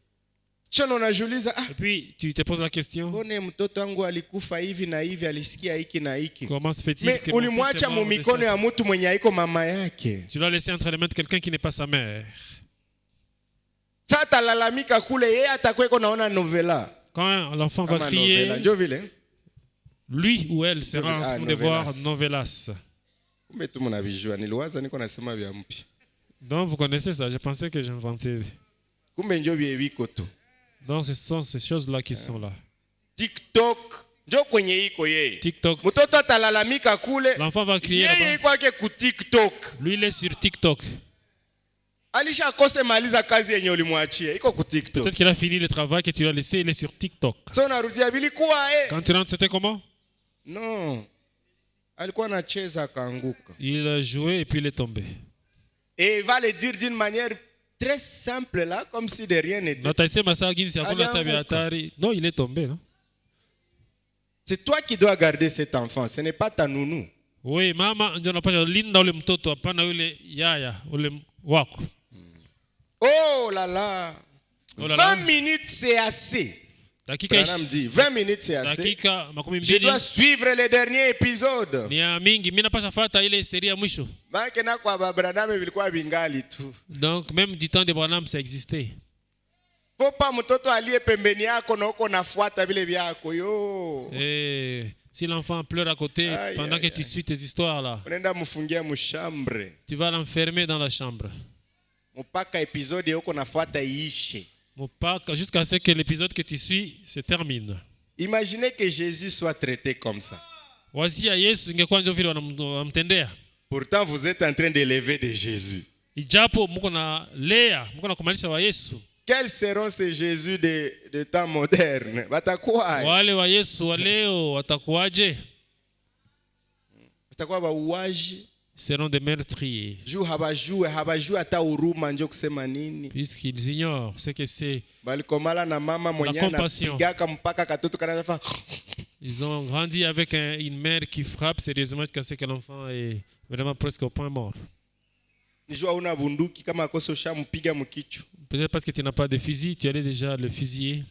Et puis tu te poses la question. Mtoto wangu alikufa hivi na hivi alisikia hiki na hiki. Comment se fait-il que ulimwacha mu mikono ya mtu mwenye haiko mama yake? Tu l'as laissé entre les mains de quelqu'un qui n'est pas sa mère. Sasa lalamika kule yeye atakweko naona novela. Quand l'enfant va crier, lui ou elle sera en train de voir novelas. Donc vous connaissez ça, je pensais que j'inventais. Donc ce sont ces choses-là qui sont là. TikTok. L'enfant va crier là-bas. Lui il est sur TikTok. Peut-être qu'il a fini le travail que tu lui as laissé, il est sur TikTok. Quand tu rentres, c'était comment? Non. Il a joué et puis il est tombé. Et il va le dire d'une manière très simple là, comme si de rien n'était. Non, il est tombé, non? C'est toi qui dois garder cet enfant, ce n'est pas ta nounou. Oui, maman, ndio napasha linda ule mtoto, hapana yule yaya, ule wako. Oh là là. 20 minutes c'est assez. Branham dit 20 minutes c'est assez. Je dois suivre les derniers épisodes. Donc même du temps de Branham ça existait. Faut pas mtoto aliye pembeni yako na uko nafuata vile vyako yo. Si l'enfant pleure à côté pendant que tu suis tes histoires là, tu vas l'enfermer dans la chambre. Jusqu'à ce que l'épisode que tu suis se termine. Imaginez que Jésus soit traité comme ça. Pourtant vous êtes en train d'élever de Jésus. Quels seront ces Jésus de temps moderne? Wale wa Yesu wa leo watakuwaje? Watakuwa wauaji. seront des meurtriers. Puisqu'ils ignorent ce que c'est la compassion. Ils ont grandi avec une mère qui frappe sérieusement jusqu'à ce que l'enfant est vraiment presque au point mort. Peut-être parce que tu n'as pas de fusil, tu allais déjà le fusiller.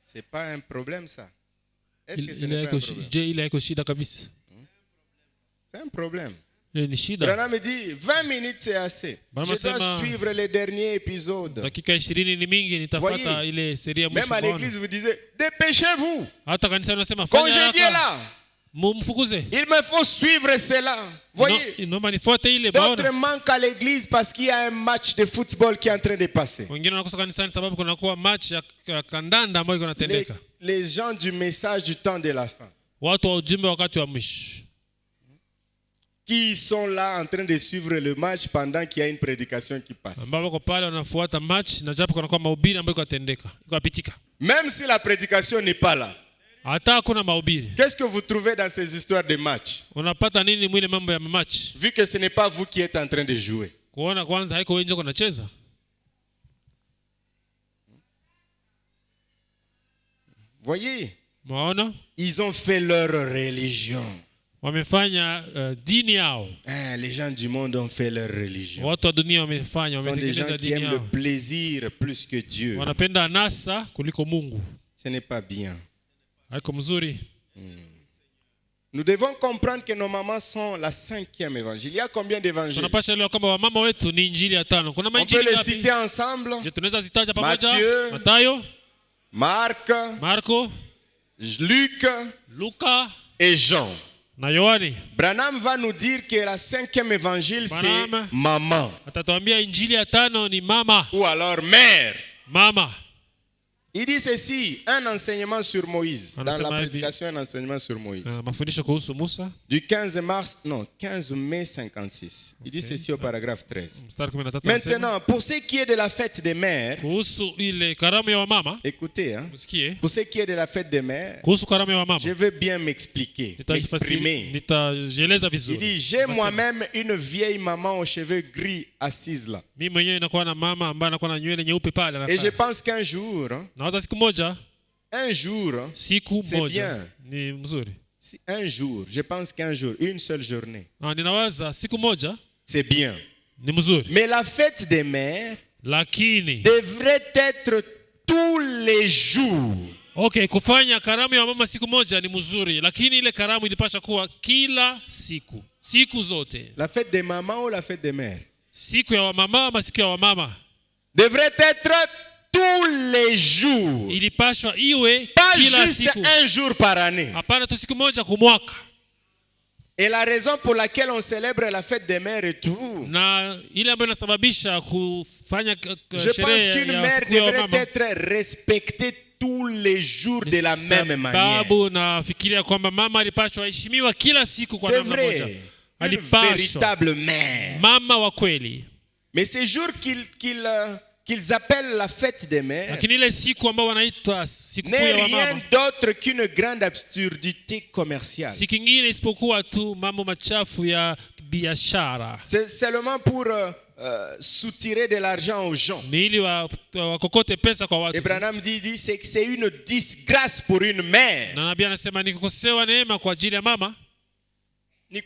C'est pas un problème ça. Est-ce que ce n'est pas un problème? C'est un problème. Branham me dit 20 minutes c'est assez. Je dois suivre les derniers épisodes. Voyez, même à l'église vous disiez dépêchez-vous. Congédiez là. Il me faut suivre cela. Voyez, d'autres manquent à l'église parce qu'il y a un match de football qui est en train de passer. Les gens du message du temps de la fin, qui sont là en train de suivre le match pendant qu'il y a une prédication qui passe. Même si la prédication n'est pas là, qu'est-ce que vous trouvez dans ces histoires de match? Vu que ce n'est pas vous qui êtes en train de jouer. Voyez, ils ont fait leur religion. Les gens du monde ont fait leur religion. Ce sont des gens qui aiment le plaisir plus que Dieu. Ce n'est pas bien. Nous devons comprendre que nos mamans sont la 5e évangile. Il y a combien d'évangiles? On peut les citer ensemble. Matthieu, Marc, Luc et Jean. Branham va nous dire que la 5e évangile c'est maman. Ou alors mère. Il dit ceci, un enseignement sur Moïse. Dans la prédication, un enseignement sur Moïse. Du 15 mai 56. Il dit ceci au paragraphe 13. Maintenant, pour ce qui est de la fête des mères, écoutez, pour ce qui est de la fête des mères, je veux bien m'exprimer. Il dit, j'ai moi-même une vieille maman aux cheveux gris assise là. Et je pense qu'un jour, c'est bien. Un jour, je pense qu'un jour, une seule journée, c'est bien. Mais la fête des mères devrait être tous les jours. Okay, kufanya karamu ya mama siku moja ni mzuri, lakini ile karamu ilipaswa kuwa kila siku. Siku zote. La fête des mamans ou la fête des mères? Siku ya mama ama siku ya mama devrait être tous les jours. Ilipaswa iwe pas kila juste siku. Un jour par année. Hapana tu siku moja kwa mwaka. Et la raison pour laquelle on célèbre la fête des mères et tout. Na ile ambayo inasababisha kufanya je pense qu'une mère devrait être respectée tous les jours de la même manière. C'est vrai, une véritable mère. Mais ces jours qu'ils appellent la fête des mères n'est rien d'autre qu'une grande absurdité commerciale. C'est seulement pour soutirer de l'argent aux gens. Et Branham dit c'est une disgrâce pour une mère. Ni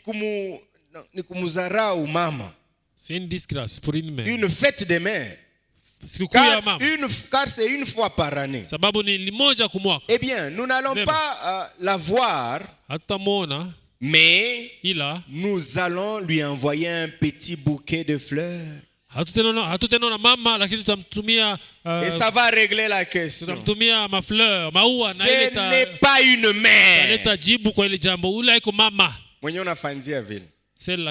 kumuzarau mama. C'est une disgrâce pour une mère. Une fête des mères. Car c'est une fois par année. Eh bien, nous n'allons pas la voir. Mais nous allons lui envoyer un petit bouquet de fleurs. Et ça va régler la question. Ce n'est pas une mère.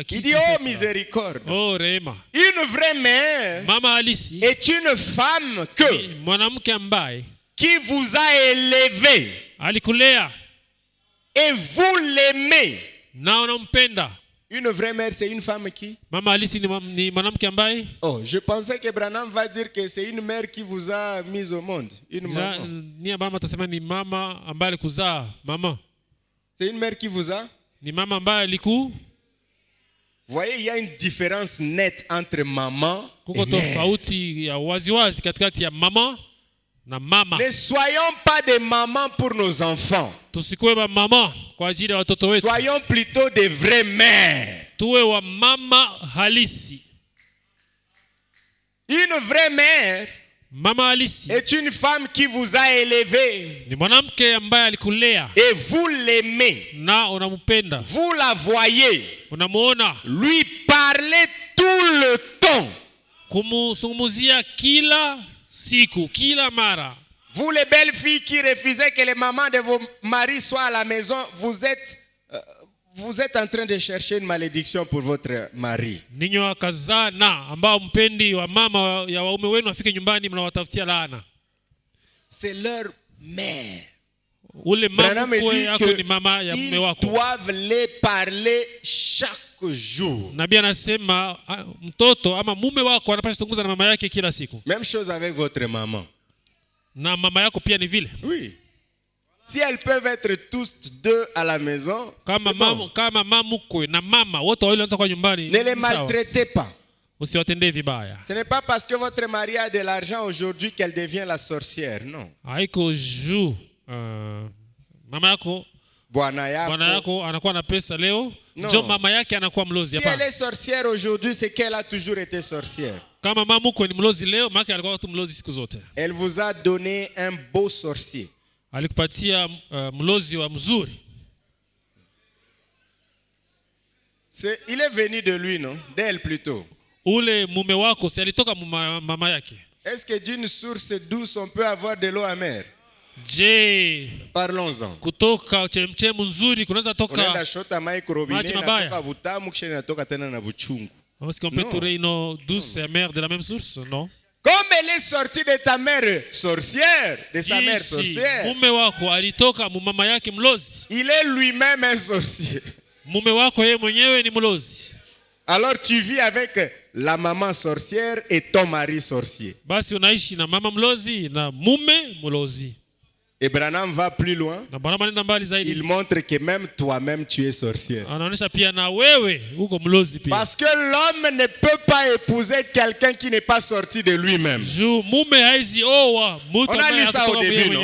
Il dit oh miséricorde. Une vraie mère est une femme qui vous a élevé. Et vous l'aimez. Une vraie mère, c'est une femme qui? Oh, je pensais que Branham va dire que c'est une mère qui vous a mis au monde. Une maman. C'est une mère qui vous a? Vous voyez, il y a une différence nette entre maman et mère. Ne soyons pas des mamans pour nos enfants. Soyons plutôt des vraies mères. Une vraie mère est une femme qui vous a élevé. Et vous l'aimez. Vous la voyez. Lui parlez tout le temps. Vous les belles filles qui refusez que les mamans de vos maris soient à la maison, vous êtes en train de chercher une malédiction pour votre mari. C'est leur mère. Branham dit qu'ils doivent les parler chaque jour. Même chose avec votre maman. Oui. Si elles peuvent être tous deux à la maison, c'est bon. Ne les maltraitez pas. Ce n'est pas parce que votre mari a de l'argent aujourd'hui qu'elle devient la sorcière, non. Bwana yako anakuwa na pesa leo, ndio mama yake anakuwa mlozi. Si elle est sorcière aujourd'hui, c'est qu'elle a toujours été sorcière. Kama mama mkwe ni mlozi leo, maana yake alikuwa tu mlozi siku zote. Elle vous a donné un beau sorcier. Alikupatia mlozi wa mzuri. Il est venu de lui, non? D'elle plutôt. Ule mume wako si alitoka mama yake. Est-ce que d'une source douce on peut avoir de l'eau amère? Parlons-en. Kutoka chemchem nzuri kunaweza toka. Unaenda shota microbine na toka butamu kisha inatoka tena na buchungu. Est-ce qu'on peut tirer une eau douce et amère de la même source? Non. Comme elle est sortie de ta mère sorcière, de sa mère sorcière. Mume wako alitoka mama yake mlozi. Il est lui-même un sorcier. Mume wako yeye mwenyewe ni mlozi. Alors tu vis avec la maman sorcière et ton mari sorcier. Basi unaishi na mama mlozi na mume mlozi. Et Branham va plus loin. Il montre que même toi-même tu es sorcière. Parce que l'homme ne peut pas épouser quelqu'un qui n'est pas sorti de lui-même. On a lu ça au début, non?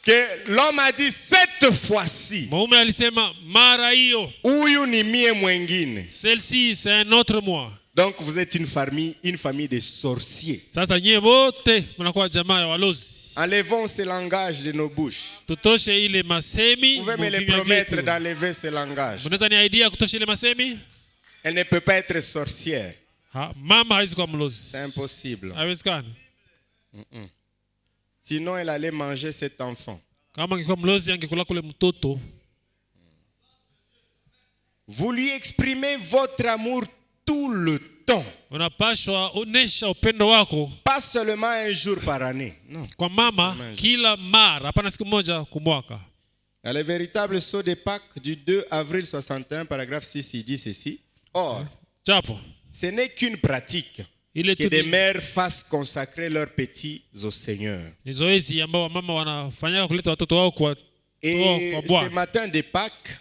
Que l'homme a dit cette fois-ci. Celle-ci c'est un autre moi. Donc vous êtes une famille de sorciers. Enlevons ce langage de nos bouches. Vous pouvez me le promettre d'enlever ce langage. Elle ne peut pas être sorcière. C'est impossible. Sinon elle allait manger cet enfant. Vous lui exprimez votre amour tout le temps. Pas seulement un jour par année. Non. Le véritable sceau de Pâques du 2 avril 61, paragraphe 6, il dit ceci. Or, ce n'est qu'une pratique que des mères fassent consacrer leurs petits au Seigneur. Et ce matin de Pâques,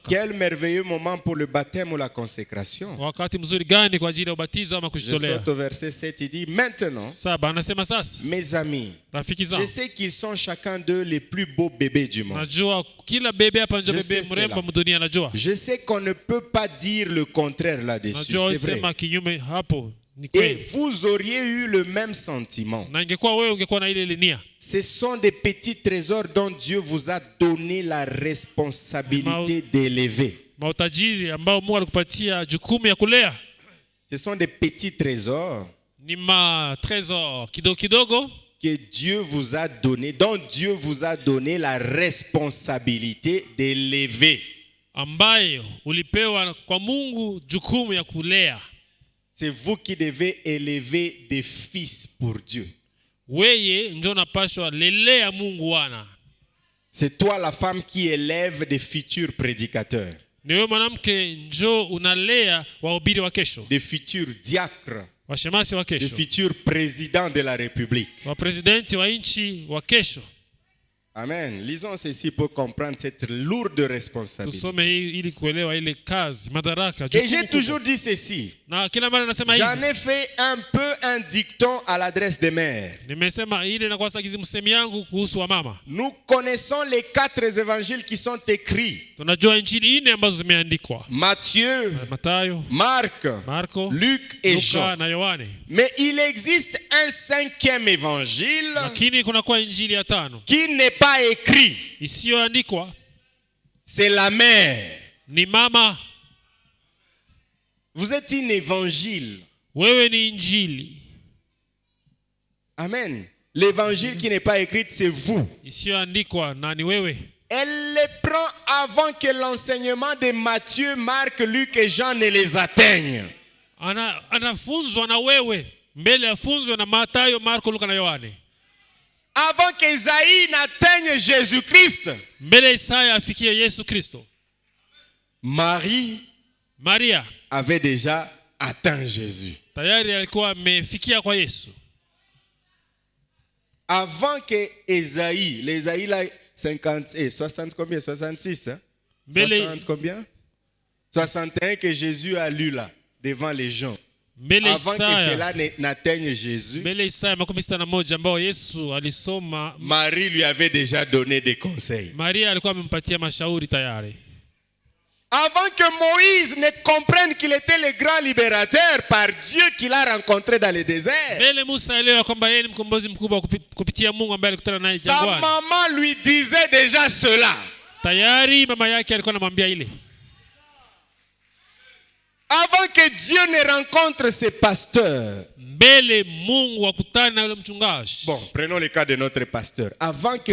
quel merveilleux moment pour le baptême ou la consécration. Je saute au verset 7, il dit, maintenant, mes amis, je sais qu'ils sont chacun d'eux les plus beaux bébés du monde. Je sais qu'on ne peut pas dire le contraire là-dessus, c'est vrai. Et vous auriez eu le même sentiment. Ce sont des petits trésors dont Dieu vous a donné la responsabilité d'élever. Ce sont des petits trésors que Dieu vous a donné, dont Dieu vous a donné la responsabilité d'élever. C'est vous qui devez élever des fils pour Dieu. C'est toi la femme qui élève des futurs prédicateurs. Des futurs diacres. Des futurs présidents de la République. Amen. Lisons ceci pour comprendre cette lourde responsabilité. Et j'ai toujours dit ceci. J'en ai fait un peu un dicton à l'adresse des mères. Nous connaissons les 4 évangiles qui sont écrits. Matthieu, Marc, Luc et Jean. Mais il existe un 5e évangile qui n'est pas écrit. C'est la mère. Ni mama. Vous êtes un évangile. Wewe ni injili. Amen. L'évangile qui n'est pas écrit, c'est vous. Isiyoandikwa na ni wewe. Elle les prend avant que l'enseignement de Matthieu, Marc, Luc et Jean ne les atteigne. Anafunzwa na wewe. Mbele afunzwe na Mathayo, Marko, Luka na Yohane. Avant qu'Ésaïe n'atteigne Jésus-Christ. Mbele Isaya afikie Yesu Kristo. Maria avait déjà atteint Jésus. Tayari alikuwa amefikia kwa Yesu. Avant que Ésaïe, l'Ésaïe là 60 combien 66 hein? 60 combien 61 que Jésus a lu là devant les gens. Avant que cela n'atteigne Jésus, Marie lui avait déjà donné des conseils. Avant que Moïse ne comprenne qu'il était le grand libérateur par Dieu qu'il a rencontré dans le désert, sa maman lui disait déjà cela. Avant que Dieu ne rencontre ses pasteurs. Bon, prenons le cas de notre pasteur. Avant que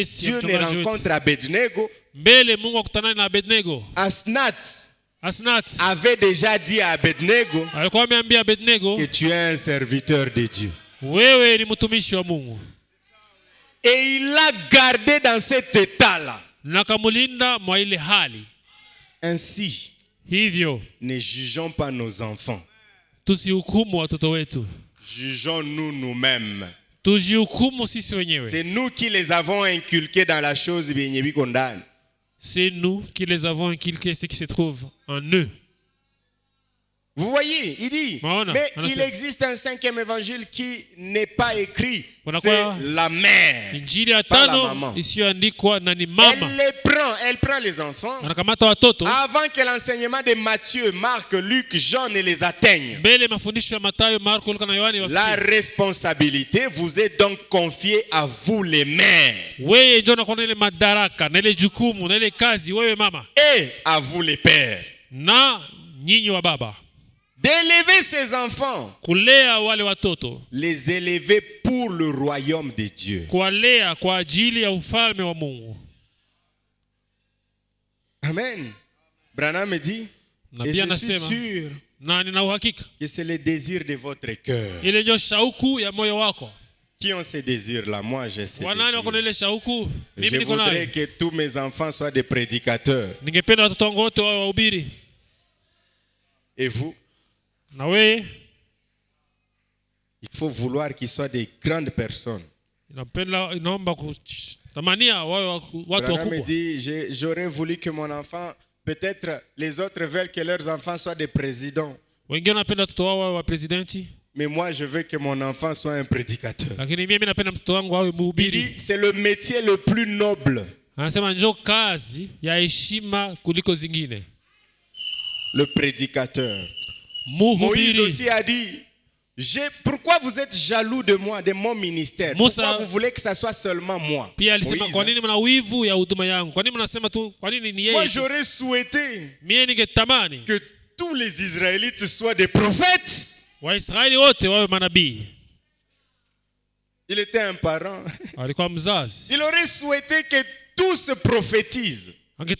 Dieu ne rencontre Abednego, Asnat avait déjà dit à Abednego que tu es un serviteur de Dieu. Et il l'a gardé dans cet état-là. Ainsi, ne jugeons pas nos enfants. Jugeons-nous nous-mêmes. C'est nous qui les avons inculqués dans la chose. C'est nous qui les avons inculqués ce qui se trouve en eux. Vous voyez, il dit, mais il existe un 5e évangile qui n'est pas écrit. C'est la mère, pas la maman. Elle prend les enfants avant que l'enseignement de Matthieu, Marc, Luc, Jean ne les atteigne. La responsabilité vous est donc confiée à vous les mères. Et à vous les pères. D'élever ses enfants, les élever pour le royaume de Dieu. Amen. Branham me dit, et je suis sûr que c'est le désir de votre cœur. Qui ont ces désirs-là? Moi, j'ai ces désirs. Je voudrais que tous mes enfants soient des prédicateurs. Et vous? Il faut vouloir qu'ils soient des grandes personnes. Branham me dit, j'aurais voulu que mon enfant, peut-être les autres veulent que leurs enfants soient des présidents. Mais moi, je veux que mon enfant soit un prédicateur. Il dit, c'est le métier le plus noble. Le prédicateur. Moïse aussi a dit, pourquoi vous êtes jaloux de moi, de mon ministère? Pourquoi vous voulez que ça soit seulement moi? Moi, j'aurais souhaité que tous les Israélites soient des prophètes. Il était un parent. Il aurait souhaité que tous prophétisent. Que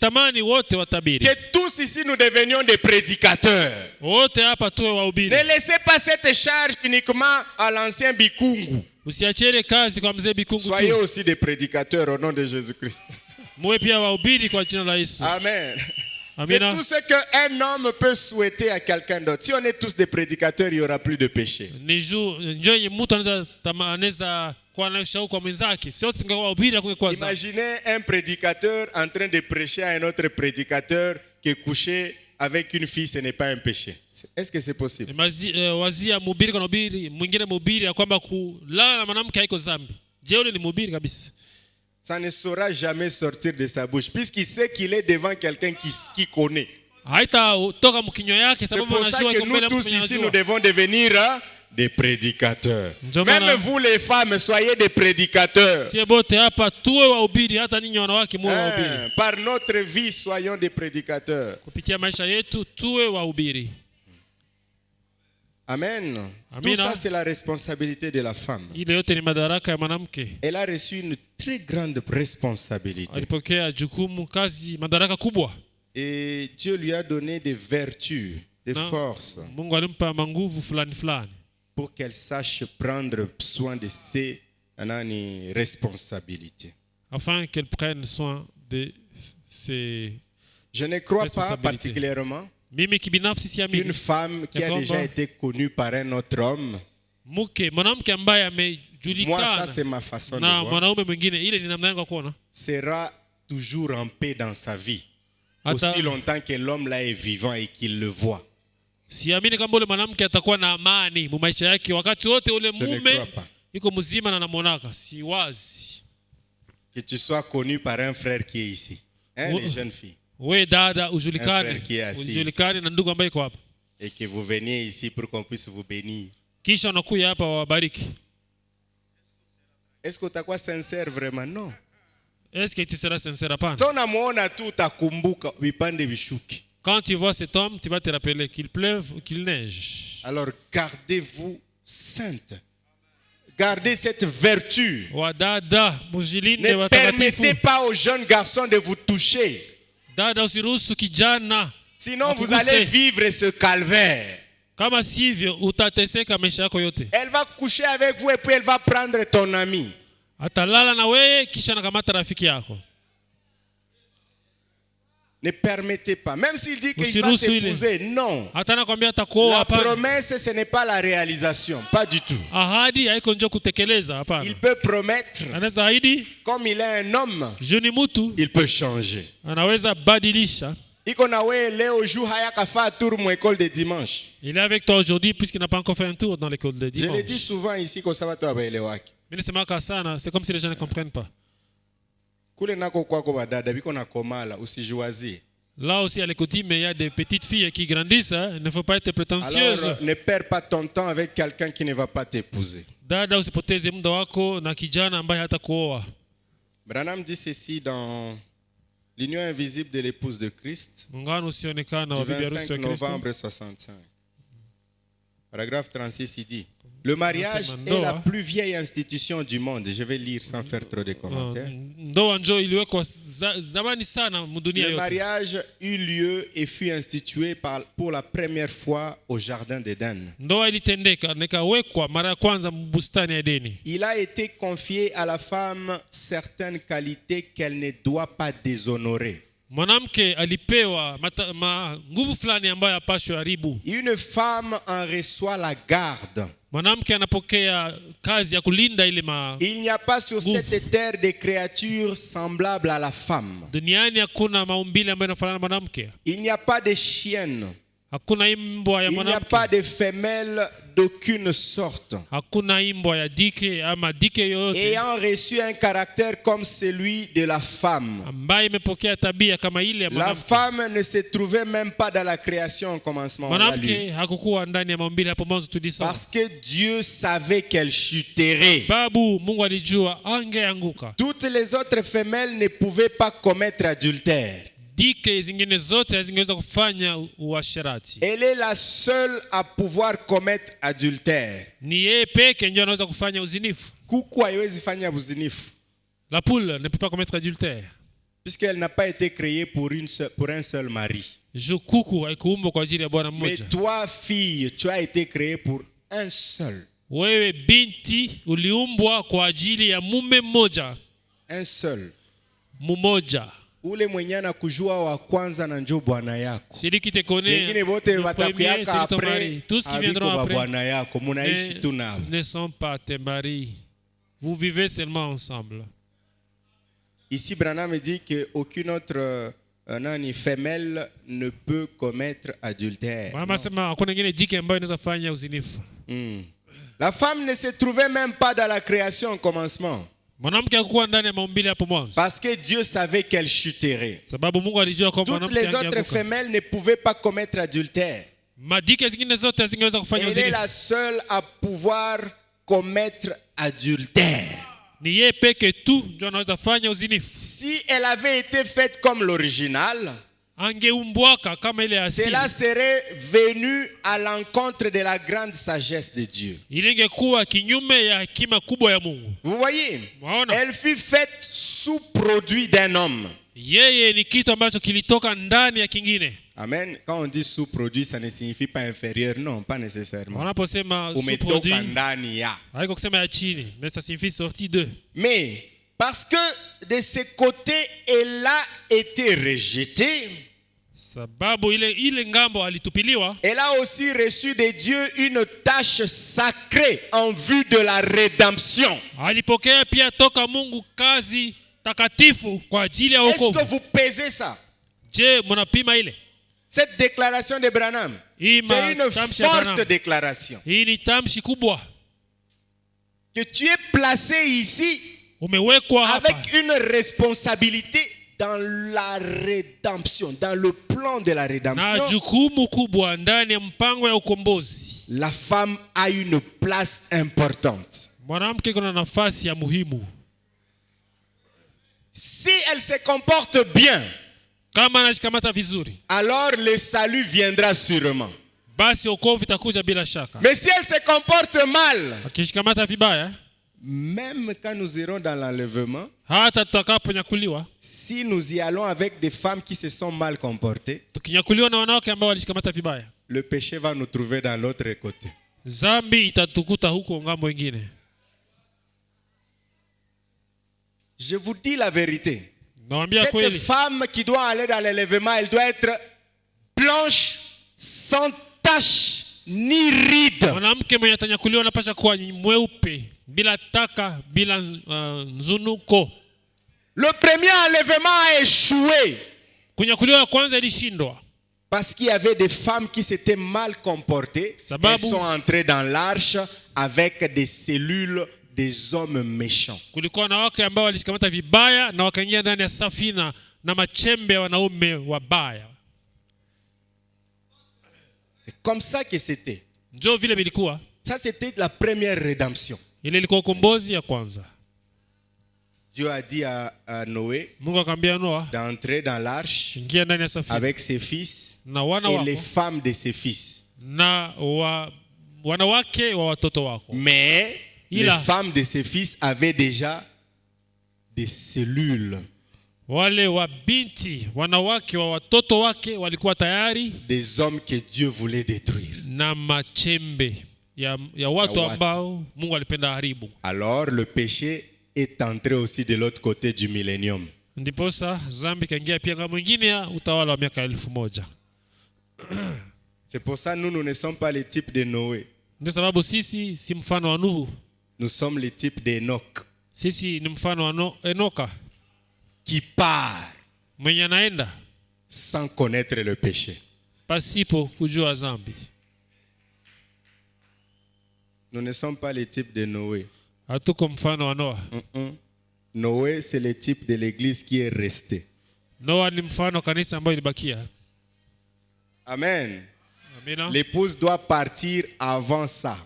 tous ici nous devenions des prédicateurs. Ne laissez pas cette charge uniquement à l'ancien Bikungu. Soyez aussi des prédicateurs au nom de Jésus-Christ. Amen. C'est tout ce qu'un homme peut souhaiter à quelqu'un d'autre. Si on est tous des prédicateurs, il n'y aura plus de péché. atakuwa na shauku kwa mwenzake. Sio tungekuwa wahubiri kungekuwa zambi. Imaginez un prédicateur en train de prêcher à un autre prédicateur que coucher avec une fille ce n'est pas un péché. Est-ce que c'est possible? Wazia mhubiri kwa mhubiri, mwingine mhubiri ya kwamba kulala na mwanamke haiko zambi. Je, yule ni mhubiri kabisa? Ça ne saura jamais sortir de sa bouche puisqu'il sait qu'il est devant quelqu'un qui connaît. Haita toka mkinywa yake C'est sababu pour ça anajua que nous tous ici nous devons devenir des prédicateurs. Même vous les femmes, soyez des prédicateurs. Sie bote hapa tuwe wahubiri, hata ninyi wanawake muwe wahubiri. Par notre vie soyons des prédicateurs. Kupitia maisha yetu tuwe wahubiri. Amen. Tout ça c'est la responsabilité de la femme. Ile yote ni madaraka ya mwanamke. Elle a reçu une très grande responsabilité. Alipokea jukumu, kazi, madaraka kubwa. Et Dieu lui a donné des vertus, des forces. Mungu alimpa manguvu fulani fulani. Pour qu'elle sache prendre soin de ses responsabilités. Afin qu'elle prenne soin de ses. Je ne crois pas particulièrement qu'une femme qui a déjà été connue par un autre homme. Moi, ça c'est ma façon de voir. Sera toujours en paix dans sa vie. Aussi longtemps que l'homme là est vivant et qu'il le voit. Siamini kama ule mwanamke atakuwa na amani mu maisha yake wakati wote ule mume iko mzima na anamuonaka. Si wazi. Que tu sois connu par un frère qui est ici. Les jeunes filles. Wewe dada ujulikane na ndugu ambaye iko hapa. Et que vous veniez ici pour qu'on puisse vous bénir. Kisha unakuja hapa wabariki. Est-ce que utakuwa sincère vraiment? Non. Est-ce que tu seras sincère? Hapana. So unamuona tu utakumbuka vipande vishuki. Quand tu vois cet homme, tu vas te rappeler qu'il pleuve ou qu'il neige. Alors gardez-vous sainte. Gardez cette vertu. Ne permettez pas aux jeunes garçons de vous toucher. Sinon vous allez vivre ce calvaire. Elle va coucher avec vous et puis elle va prendre ton ami. Ne permettez pas. Même s'il dit qu'il va t'épouser, non. La promesse, ce n'est pas la réalisation. Pas du tout. Il peut promettre. Comme il est un homme, il peut changer. Il est avec toi aujourd'hui puisqu'il n'a pas encore fait un tour dans l'école de dimanche. Je le dis souvent ici comme ça. C'est comme si les gens ne comprennent pas. Là aussi à l'école, mais il y a des petites filles qui grandissent. Il ne faut pas être prétentieuse. Alors ne perds pas ton temps avec quelqu'un qui ne va pas t'épouser. Branham dit ceci dans l'union invisible de l'épouse de Christ, du 25 novembre 65. Paragraphe 36, il dit: le mariage est la plus vieille institution du monde. Je vais lire sans faire trop de commentaires. Le mariage eut lieu et fut institué pour la première fois au jardin d'Éden. Il a été confié à la femme certaines qualités qu'elle ne doit pas déshonorer. Une femme en reçoit la garde. Il n'y a pas sur cette terre de créatures semblables à la femme. Il n'y a pas de chienne. Il n'y a pas de femelle d'aucune sorte ayant reçu un caractère comme celui de la femme. La femme ne se trouvait même pas dans la création au commencement. Parce que Dieu savait qu'elle chuterait. Toutes les autres femelles ne pouvaient pas commettre adultère. Elle est la seule à pouvoir commettre adultère. Kuku haiwezi fanya uzinifu. La poule ne peut pas commettre adultère. Puisqu'elle n'a pas été créée pour un seul mari. Mais toi, fille, tu as été créée pour un seul. Un seul. Ule mwenye anakujua wa kwanza na njoo bwana yako. Wengine wote watakuyaka après. Tout ce qui viendra après. Bwana yako, mnaishi tu nao. Ne sont pas tes maris. Vous vivez seulement ensemble. Ici, Branham dit qu'aucune autre femelle ne peut commettre adultère. La femme ne se trouvait même pas dans la création au commencement. Parce que Dieu savait qu'elle chuterait. Toutes les autres femelles ne pouvaient pas commettre adultère. Elle est la seule à pouvoir commettre adultère. Si elle avait été faite comme l'original, cela serait venu à l'encontre de la grande sagesse de Dieu. Vous voyez, elle fut faite sous produit d'un homme. Amen. Quand on dit sous-produit, ça ne signifie pas inférieur. Non, pas nécessairement. Mais parce que de ce côté, elle a été rejetée, elle a aussi reçu de Dieu une tâche sacrée en vue de la rédemption. Est-ce que vous pesez ça? Cette déclaration de Branham, c'est une forte déclaration. Que tu es placé ici avec une responsabilité dans la rédemption, dans le plan de la rédemption. La femme a une place importante. Si elle se comporte bien, alors le salut viendra sûrement. Mais si elle se comporte mal, même quand nous irons dans l'enlèvement, si nous y allons avec des femmes qui se sont mal comportées, le péché va nous trouver dans l'autre côté. Je vous dis la vérité. Cette femme qui doit aller dans l'enlèvement, elle doit être blanche, sans tache ni ride. Le premier enlèvement a échoué parce qu'il y avait des femmes qui s'étaient mal comportées. Elles sont entrées dans l'arche avec des cellules des hommes méchants. C'est comme ça que c'était. Ça, c'était la première rédemption. Dieu a dit à Noé d'entrer dans l'arche avec ses fils et les femmes de ses fils. Mais les femmes de ses fils avaient déjà des cellules. Des hommes que Dieu voulait détruire. Alors le péché est entré aussi de l'autre côté du millénium. C'est pour ça que nous ne sommes pas les types de Noé. Nous sommes les types d'Enoch. Qui part sans connaître le péché. Nous ne sommes pas les types de Noé. Noé, c'est le type de l'église qui est resté. Amen. L'épouse doit partir avant ça.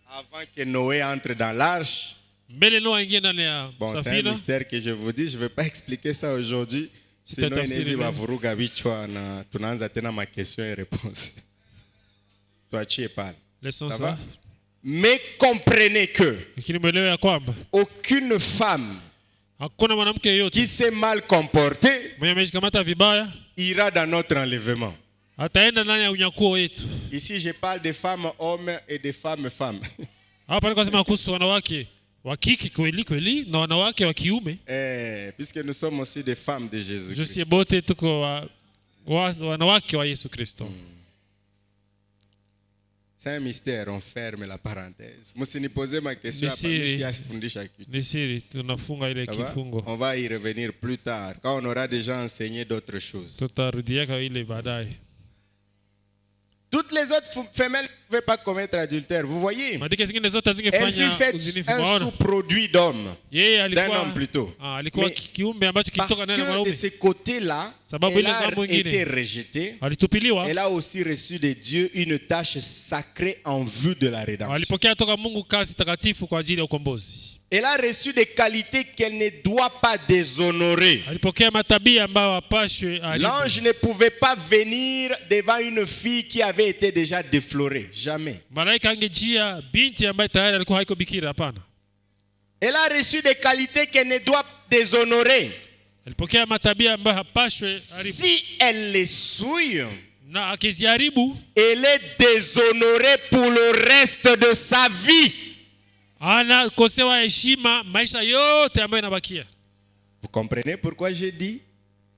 Avant que Noé entre dans l'arche. Bon, c'est un mystère que je vous dis, je ne vais pas expliquer ça aujourd'hui. Sinon, tunaanza tena ma question et réponse. Tuachie pale. Ça va? Mais comprenez que aucune femme qui s'est mal comportée ira dans notre enlèvement. Ici, je parle de femmes hommes et de femmes femmes. Puisque nous sommes aussi des femmes de Jésus-Christ. C'est un mystère, on ferme la parenthèse. Msinipoze ma question on va y revenir plus tard quand on aura déjà enseigné d'autres choses. Toutes les autres femelles ne pouvaient pas commettre adultère. Vous voyez? Elle fut faite un sous-produit d'homme. D'un homme plutôt. Mais parce que de ce côté-là, elle a été rejetée. Elle a aussi reçu de Dieu une tâche sacrée en vue de la rédemption. Elle a reçu des qualités qu'elle ne doit pas déshonorer. L'ange ne pouvait pas venir devant une fille qui avait été déjà déflorée. Jamais. Elle a reçu des qualités qu'elle ne doit pas déshonorer. Si elle les souille, elle est déshonorée pour le reste de sa vie. Vous comprenez pourquoi j'ai dit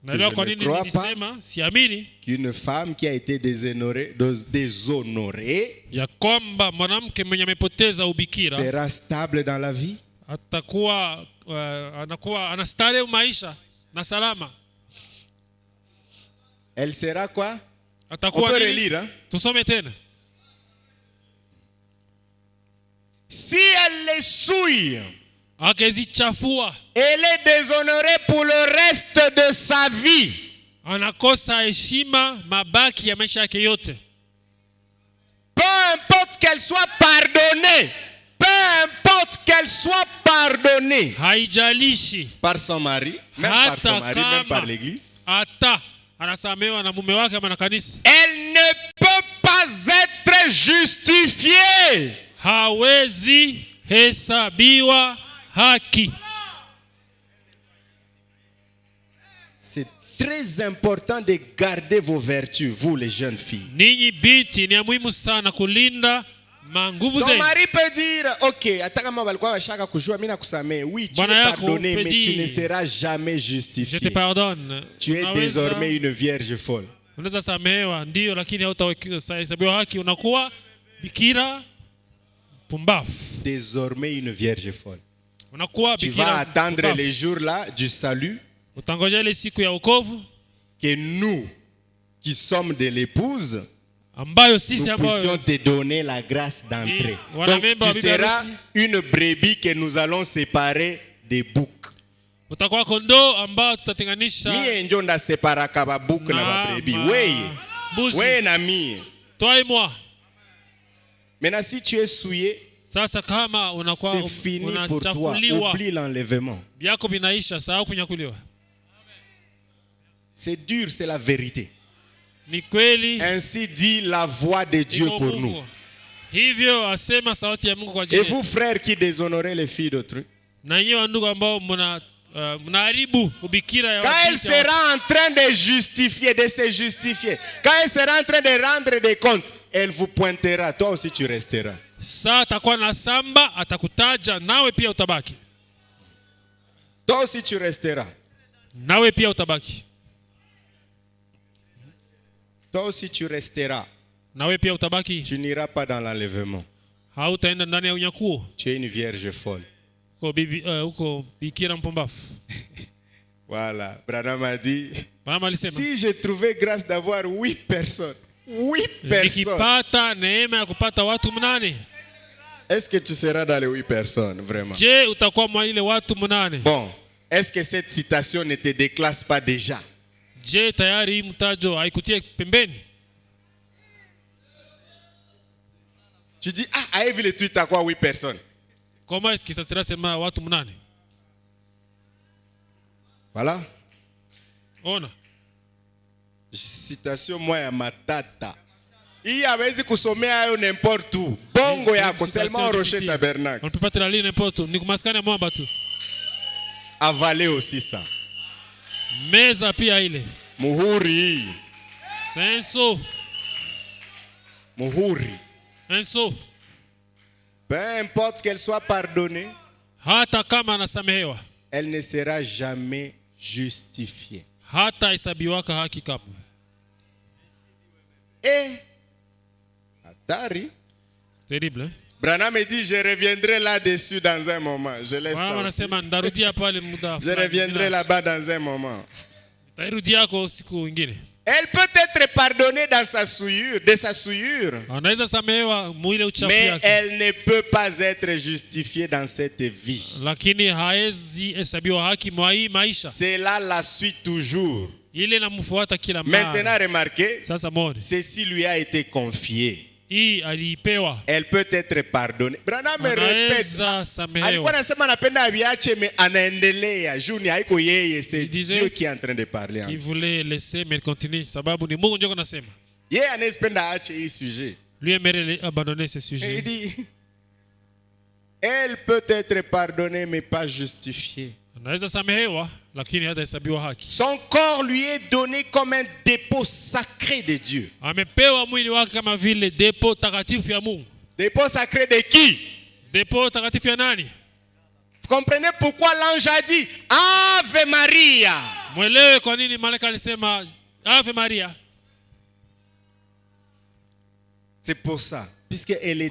que je ne crois pas qu'une femme qui a été déshonorée sera stable dans la vie? Elle sera quoi? On peut relire, hein? Si elle les souille, elle est déshonorée pour le reste de sa vie. Peu importe qu'elle soit pardonnée. Par son mari, même par l'église. Elle ne peut pas être justifiée. C'est très important de garder vos vertus, vous les jeunes filles. Ton mari peut dire, ok, oui, tu es pardonné, mais tu ne seras jamais justifié. Je te pardonne. Tu es désormais une vierge folle. Désormais une vierge folle. Tu vas attendre les jours là du salut. Que nous, qui sommes de l'épouse, nous puissions te donner la grâce d'entrer. Donc tu seras une brebis que nous allons séparer des boucs. Toi et moi. Maintenant, si tu es souillé, c'est fini pour toi. Oublie l'enlèvement. C'est dur, c'est la vérité. Ainsi dit la voix de Dieu pour nous. Et vous, frères, qui déshonorez les filles d'autrui, quand elle sera en train de justifier, de se justifier, quand elle sera en train de rendre des comptes, elle vous pointera. Toi aussi tu resteras. Toi aussi tu resteras. Toi aussi tu resteras. Tu n'iras pas dans l'enlèvement. Tu es une vierge folle. Voilà, Branham a dit, si j'ai trouvé grâce d'avoir 8 personnes, est-ce que tu seras dans les 8 personnes, vraiment? Bon, est-ce que cette citation ne te déclasse pas déjà? Tu dis, à Eve le tweet à quoi 8 personnes? Comment est-ce que ça sera seulement watu 8? Voilà. Ona. Citation moi ya matata. Il avait kusomea hayo n'importe où. Bongo yako seulement au Rocher Tabernacle. On ne peut pas te la lire n'importe où. Ni kumaskani ya mwamba tu. Avaler aussi ça. Meza pia ile. Muhuri. Senso. Muhuri. Senso. Peu importe qu'elle soit pardonnée, hata kama anasamehewa, elle ne sera jamais justifiée. Hata isabiwaka haki kamwe. Hatari. Terrible. Branham me dit, je reviendrai là-dessus dans un moment. Je laisse ça. Je reviendrai là-bas dans un moment. Elle peut être pardonnée dans sa souillure, de sa souillure. Mais elle ne peut pas être justifiée dans cette vie. C'est là la suite toujours. Maintenant, remarquez, ceci lui a été confié. Elle peut être pardonnée. Branham me répète. C'est Dieu qui est en train de parler. Il voulait laisser, mais il continue. Lui aimerait abandonner ce sujet. Il dit, elle peut être pardonnée, mais pas justifiée. Son corps lui est donné comme un dépôt sacré de Dieu. Dépôt sacré de qui? Vous comprenez pourquoi l'ange a dit Ave Maria? C'est pour ça, puisqu'elle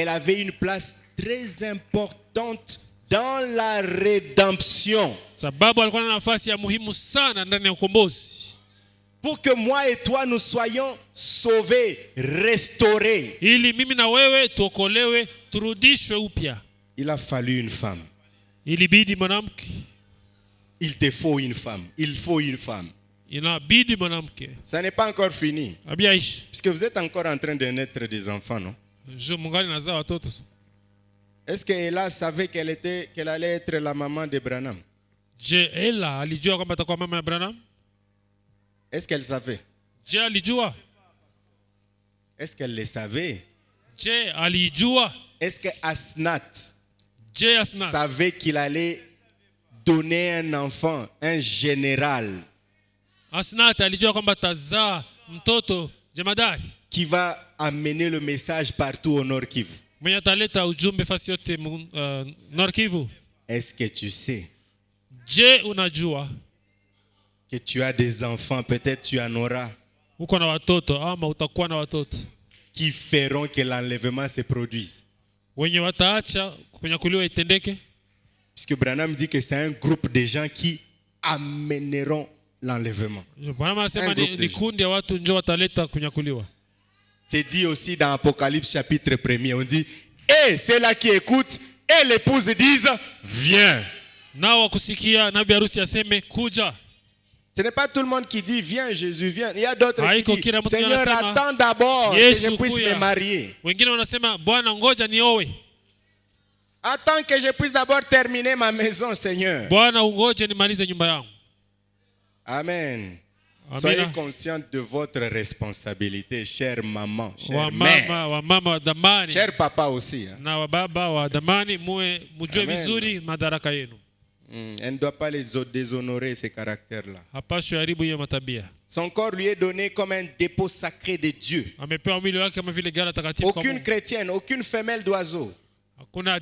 avait une place très importante dans la rédemption. Pour que moi et toi nous soyons sauvés, restaurés. Il a fallu une femme. Il te faut une femme. Il faut une femme. Ça n'est pas encore fini. Puisque vous êtes encore en train de naître des enfants, non? Est-ce qu'Ella savait qu'elle allait être la maman de Branham? Est-ce qu'elle savait? Est-ce qu'elle le savait? Est-ce que Asnath savait qu'il allait donner un enfant, un général, qui va amener le message partout au Nord Kivu? Est-ce que tu sais que tu as des enfants, peut-être tu en auras, qui feront que l'enlèvement se produise? Puisque Branham dit que c'est un groupe de gens qui amèneront l'enlèvement. C'est dit aussi dans Apocalypse chapitre 1er. On dit, et c'est là qui écoute, et l'épouse disent, viens. Ce n'est pas tout le monde qui dit, viens Jésus, viens. Il y a d'autres qui disent, Seigneur, attends d'abord que je puisse me marier. Attends que je puisse d'abord terminer ma maison, Seigneur. Amen. Soyez conscient de votre responsabilité, chère maman, chère mère, cher papa aussi. Elle ne doit pas les déshonorer, ces caractères-là. Son corps lui est donné comme un dépôt sacré de Dieu. Aucune chrétienne, aucune femelle d'oiseau. Non,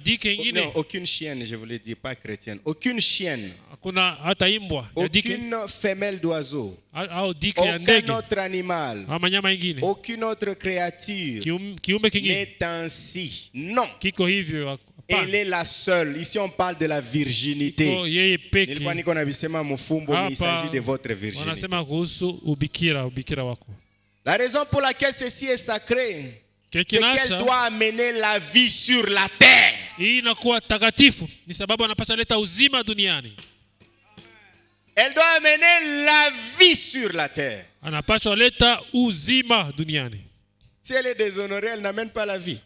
aucune chienne, je voulais dire, pas chrétienne. Aucune chienne. Aucune femelle d'oiseau. Aucun autre animal. Aucune autre créature n'est ainsi. Non. Elle est la seule. Ici, on parle de la virginité. Il s'agit de votre virginité. La raison pour laquelle ceci est sacré, c'est qu'elle doit amener la vie sur la terre. Elle doit amener la vie sur la terre. Si elle est déshonorée, elle n'amène pas la vie.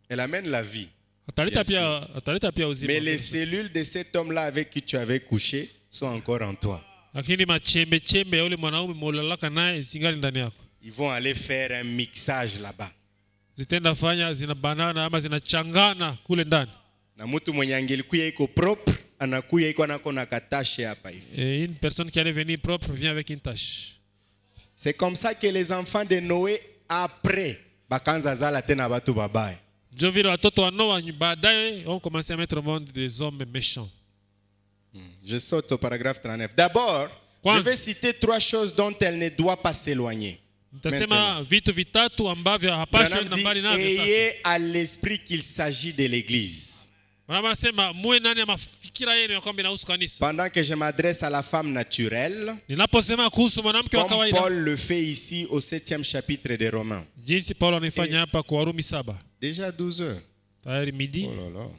Elle amène la vie. Mais les cellules de cet homme-là avec qui tu avais couché sont encore en toi. Ils vont aller faire un mixage là-bas. Na mtu mwenye angelikuya iko propre anakuya iko nako na katashe hapa hivi. Une personne qui allait venir propre vient avec une tache. C'est comme ça que les enfants de Noé après bakanza zala tena batu babaye. Watoto wa Noa baadaye ont commencé à mettre au monde des hommes méchants. Je saute au paragraphe 39. D'abord, Je vais citer 3 choses dont elle ne doit pas s'éloigner. Nitasema vitu vitatu ambavyo hapaswi na mbali navyo sasa. Ayez à l'esprit qu'il s'agit de l'église. Pendant que je m'adresse à la femme naturelle, comme Paul le fait ici au 7e chapitre des Romains. Déjà 12 heures. Oh là là.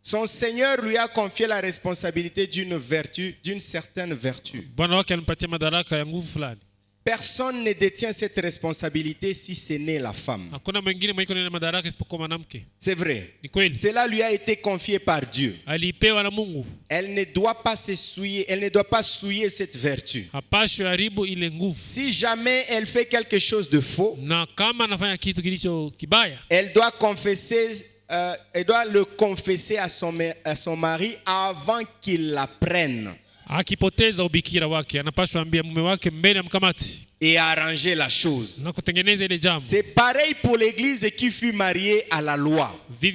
Son Seigneur lui a confié la responsabilité d'une certaine vertu. Personne ne détient cette responsabilité si ce n'est la femme. C'est vrai. Cela lui a été confié par Dieu. Elle ne doit pas se souiller, elle ne doit pas souiller cette vertu. Si jamais elle fait quelque chose de faux, elle doit confesser. Elle doit le confesser à son mari avant qu'il la prenne. Et arranger la chose. C'est pareil pour l'église qui fut mariée à la loi. Elle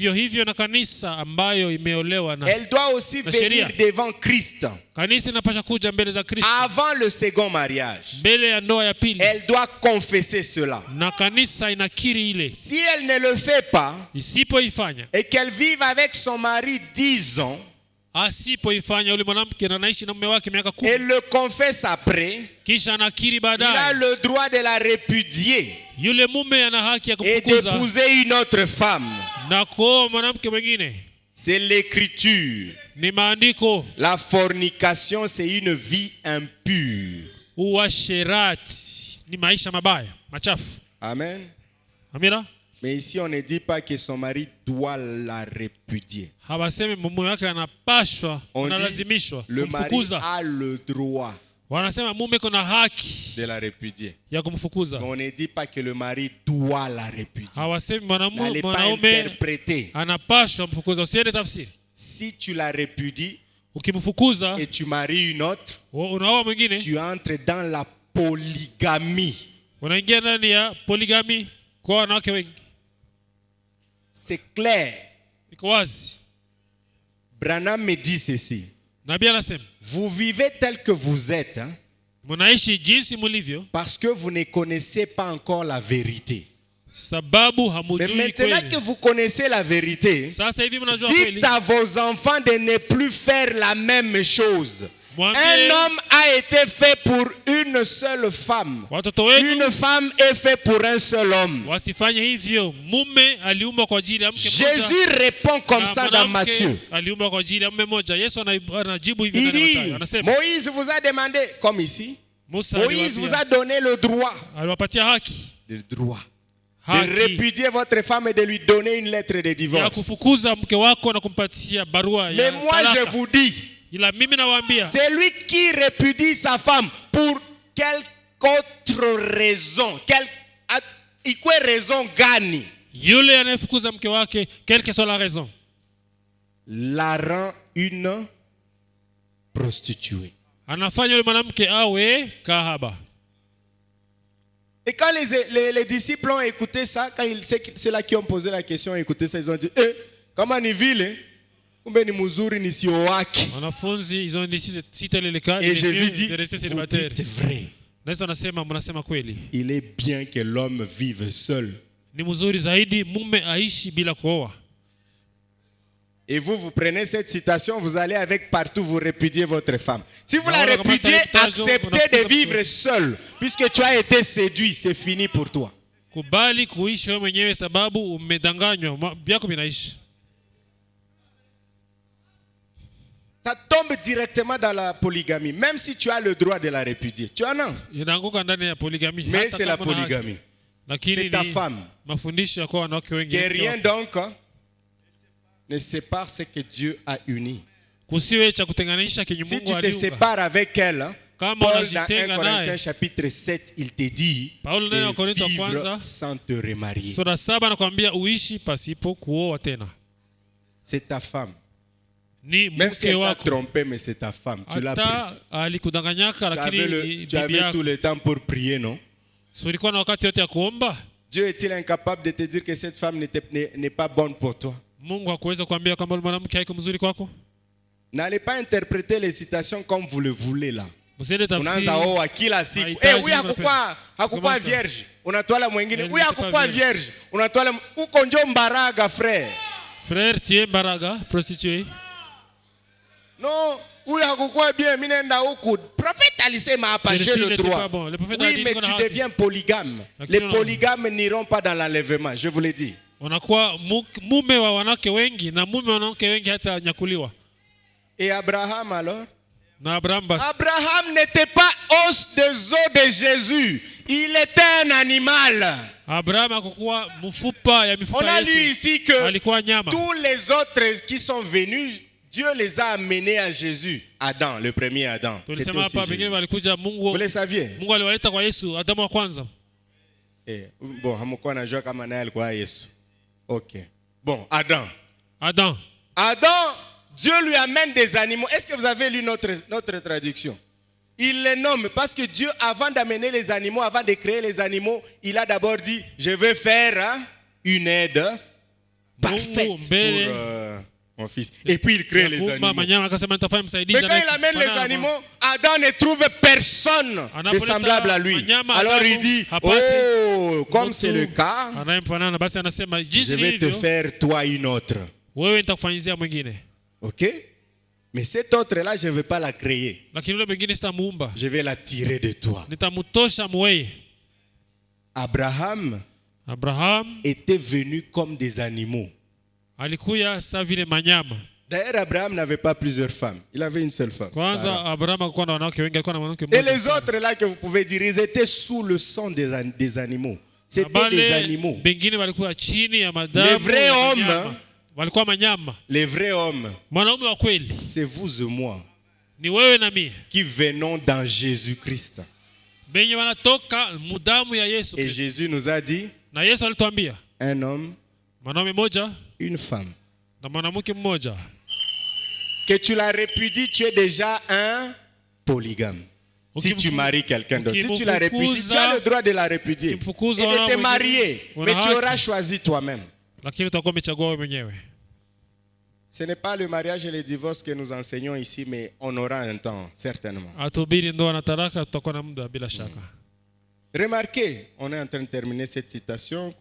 doit aussi venir devant Christ. Avant le second mariage. Elle doit confesser cela. Si elle ne le fait pas et qu'elle vive avec son mari 10 ans, elle le confesse après, il a le droit de la répudier et d'épouser une autre femme. C'est l'écriture. La fornication, c'est une vie impure. Amen. Mais ici, on ne dit pas que son mari doit la répudier. On dit le mari a le droit de la répudier. Mais on ne dit pas que le mari doit la répudier. N'allez pas interpréter. Si tu la répudies et tu maries une autre, tu entres dans la polygamie. C'est clair. Branham me dit ceci. Vous vivez tel que vous êtes, hein, parce que vous ne connaissez pas encore la vérité. Mais maintenant que vous connaissez la vérité, dites à vos enfants de ne plus faire la même chose. Un homme a été fait pour une seule femme. Une femme est faite pour un seul homme. Jésus répond comme ça dans Matthieu. Il dit, Moïse vous a demandé, comme ici, Moïse vous a donné le droit. Le droit de répudier votre femme et de lui donner une lettre de divorce. Mais moi je vous dis, c'est lui qui répudie sa femme pour quelque autre raison. Quelle raison gagne? Quelle que soit la raison. La rend une prostituée. Et quand les disciples ont écouté ça, quand ceux-là qui ont posé la question ont écouté ça, ils ont dit, comment ni vile? Et Jésus dit, vous dites vrai. Il est bien que l'homme vive seul. Et vous prenez cette citation, vous allez avec partout, vous répudiez votre femme. Si vous la répudiez, acceptez de vivre seul. Puisque tu as été séduit, c'est fini pour toi. Ça tombe directement dans la polygamie. Même si tu as le droit de la répudier. Tu en as. Mais c'est la polygamie. C'est ta femme. Que rien donc ne sépare ce que Dieu a uni. Si tu te sépares avec elle, Paul dans 1 Corinthiens chapitre 7, il te dit de vivre sans te remarier. C'est ta femme. Même si elle t'a trompé, mais c'est ta femme. Tu l'as pris. Tu avais tout le temps pour prier, non? Dieu est-il incapable de te dire que cette femme n'est pas bonne pour toi? N'allez pas interpréter les citations comme vous le voulez là. Unaanza oa kila siku. Huyu hakukuwa vierge. Unatwala mwingine. Huyu hakukuwa vierge. Unatwala uko njo mbaraga frère. Frère, tu es mbaraga, prostituée. Non, huyu hakukuwa bien, mimi naenda huku. Prophète alisema hapa, j'ai le droit. Oui, mais tu deviens polygame. Les polygames n'iront pas dans l'enlèvement, je vous l'ai dit. Unakuwa mume wa wanawake wengi na mume wa wanawake wengi hata nyakuliwa. Et Abraham alors? Abraham n'était pas os des os de Jésus. Il était un animal. On a lu ici que tous les autres qui sont venus, Dieu les a amenés à Jésus. Adam, le premier Adam. C'était aussi Jésus. Vous le saviez? Bon, hamukua najua kama naye alikuwa Yesu. OK. Bon, Adam. Adam, Dieu lui amène des animaux. Est-ce que vous avez lu notre traduction? Il les nomme parce que Dieu, avant d'amener les animaux, avant de créer les animaux, il a d'abord dit, je vais faire une aide parfaite pour mon fils. Et puis il crée les animaux. Mais quand il amène les animaux, Adam ne trouve personne de semblable à lui. Alors il dit, oh, comme c'est le cas, je vais te faire toi une autre. OK? Mais cette autre-là, je ne vais pas la créer. Je vais la tirer de toi. Abraham était venu comme des animaux. D'ailleurs, Abraham n'avait pas plusieurs femmes. Il avait une seule femme. Et les autres là que vous pouvez dire, ils étaient sous le sang des animaux. C'était des animaux. Les vrais hommes, c'est vous et moi qui venons dans Jésus-Christ. Et Jésus nous a dit, un homme, une femme. Que tu la répudies, tu es déjà un polygame. Si tu maries quelqu'un d'autre, si tu la répudies, tu as le droit de la répudier et de te marier, mais tu auras choisi toi-même. Ce n'est pas le mariage et le divorce que nous enseignons ici, mais on aura un temps, certainement. Remarquez, on est en train de terminer cette citation.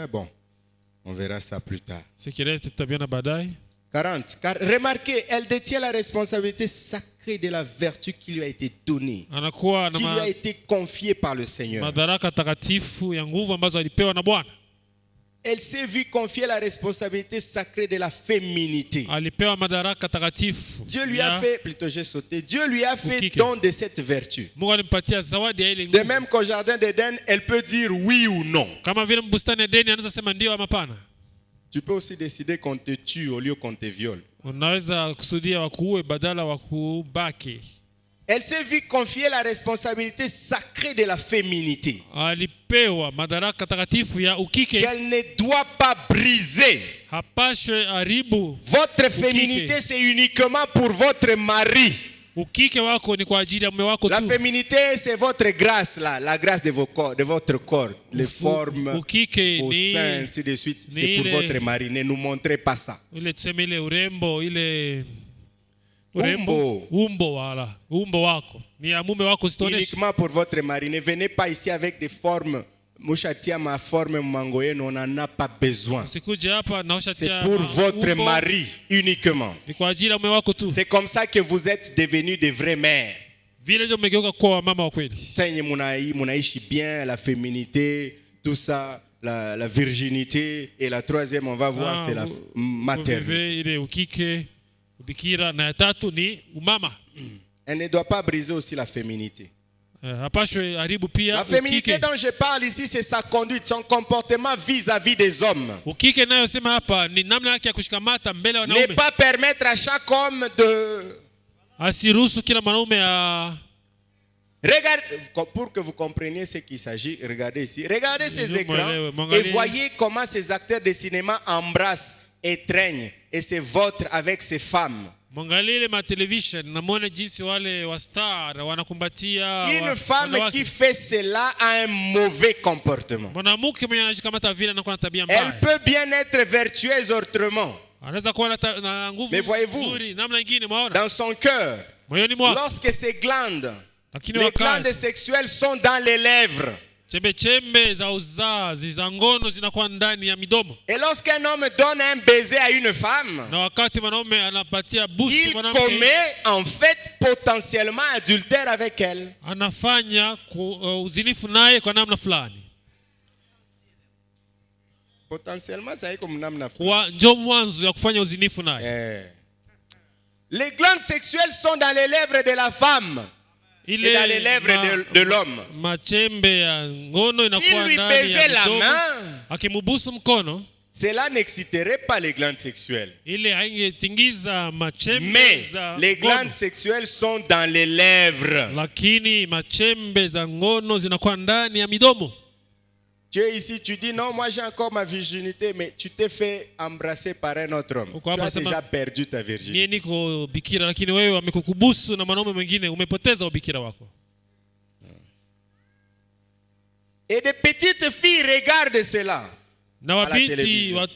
Bon, on verra ça plus tard. 40. Car remarquez, elle détient la responsabilité sacrée de la vertu qui lui a été donnée, qui lui a été confiée par le Seigneur. Elle s'est vue confier la responsabilité sacrée de la féminité. Dieu lui a fait, plutôt j'ai sauté, Dieu lui a fait don de cette vertu. De même qu'au jardin d'Éden, elle peut dire oui ou non. Tu peux aussi décider qu'on te tue au lieu qu'on te viole. Elle s'est vue confier la responsabilité sacrée de la féminité. Qu'elle ne doit pas briser. Votre féminité, c'est uniquement pour votre mari. La féminité, c'est votre grâce, là, la grâce de votre corps, les formes, vos seins, ainsi de suite. C'est pour votre mari. Ne nous montrez pas ça. Uniquement pour votre mari. Ne venez pas ici avec des formes. Ma forme mangoyenne, on n'en a pas besoin. C'est pour votre mari uniquement. C'est comme ça que vous êtes devenus des vraies mères. Munaishi bien, la féminité, tout ça, la virginité. Et la troisième, on va voir, c'est la maternité. Elle ne doit pas briser aussi la féminité. La féminité dont je parle ici, c'est sa conduite, son comportement vis-à-vis des hommes. Ne pas permettre à chaque homme de... Regardez, pour que vous compreniez ce qu'il s'agit, regardez ici. Regardez ces écrans et voyez comment ces acteurs de cinéma embrassent, étreignent et se vautrent avec ces femmes. Une femme qui fait cela a un mauvais comportement. Elle peut bien être vertueuse autrement. Mais voyez-vous, dans son cœur, lorsque ces glandes, les glandes sexuelles sont dans les lèvres, et lorsqu'un homme donne un baiser à une femme, il commet en fait potentiellement adultère avec elle. Potentiellement, ça est comme namna. Les glandes sexuelles sont dans les lèvres de la femme et dans les lèvres de l'homme. S'il lui baisait la main, cela n'exciterait pas les glandes sexuelles. Mais les glandes sexuelles sont dans les lèvres. Tu es ici, tu dis non, moi j'ai encore ma virginité, mais tu t'es fait embrasser par un autre homme. Tu as déjà perdu ta virginité. Et des petites filles regardent cela à la télévision.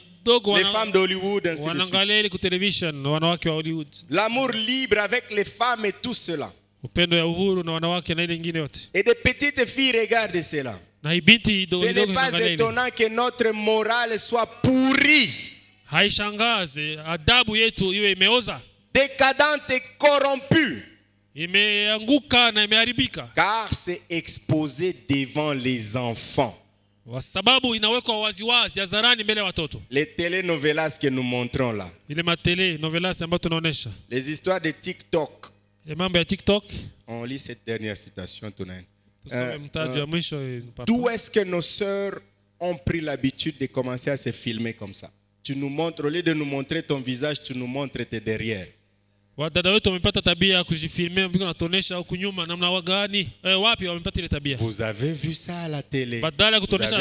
Les femmes d'Hollywood, ainsi de suite. L'amour libre avec les femmes et tout cela. Et des petites filles regardent cela. Ce n'est pas étonnant que notre morale soit pourrie, décadente et corrompue, car c'est exposé devant les enfants. Les télénovelas que nous montrons là, les histoires de TikTok, on lit cette dernière citation tonight. D'où est-ce que nos sœurs ont pris l'habitude de commencer à se filmer comme ça? Tu nous montres, au lieu de nous montrer ton visage, tu nous montres tes derrière. Vous avez vu ça à la télé? Vous avez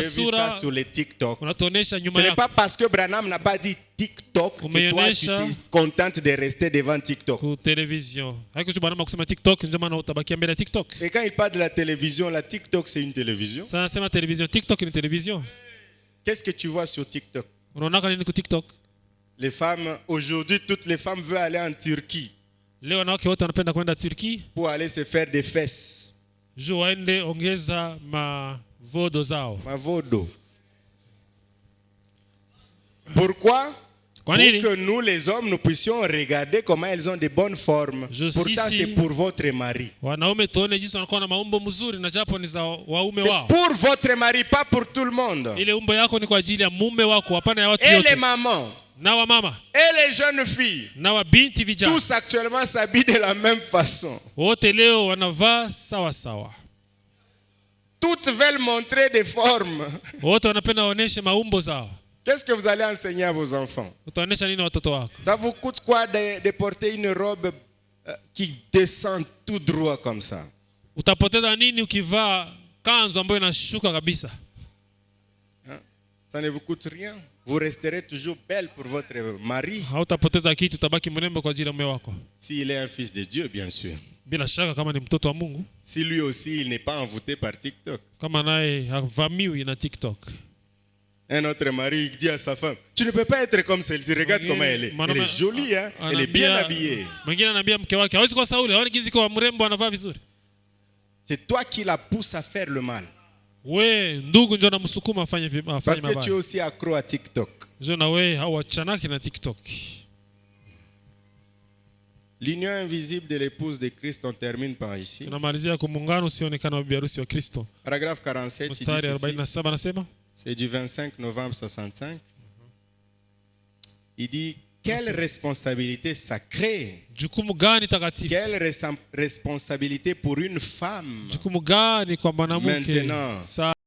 vu ça sur les TikTok? Ce n'est pas parce que Branham n'a pas dit TikTok que toi tu es contente de rester devant TikTok. Et quand il parle de la télévision, la TikTok c'est une télévision. Qu'est-ce que tu vois sur TikTok? Les femmes, aujourd'hui, toutes les femmes veulent aller en Turquie pour aller se faire des fesses. Mavodo. Pourquoi? Pour que nous, les hommes, nous puissions regarder comment elles ont de bonnes formes. Pourtant, c'est pour votre mari. C'est pour votre mari, pas pour tout le monde. Et les mamans, et les jeunes filles, tous actuellement s'habillent de la même façon. Toutes veulent montrer des formes. Qu'est-ce que vous allez enseigner à vos enfants? Ça vous coûte quoi de porter une robe qui descend tout droit comme ça? Ça ne vous coûte rien. Vous resterez toujours belle pour votre mari. S'il est un fils de Dieu, bien sûr. Si lui aussi, il n'est pas envoûté par TikTok. Un autre mari dit à sa femme, tu ne peux pas être comme celle-ci, regarde comment elle est. Elle est jolie, hein? Elle est bien habillée. C'est toi qui la pousses à faire le mal. Parce que tu es aussi accro à TikTok. L'union invisible de l'épouse de Christ, on termine par ici. Paragraphe 47, il dit ceci. C'est du 25 novembre 65. Il dit, quelle responsabilité sacrée, quelle responsabilité pour une femme maintenant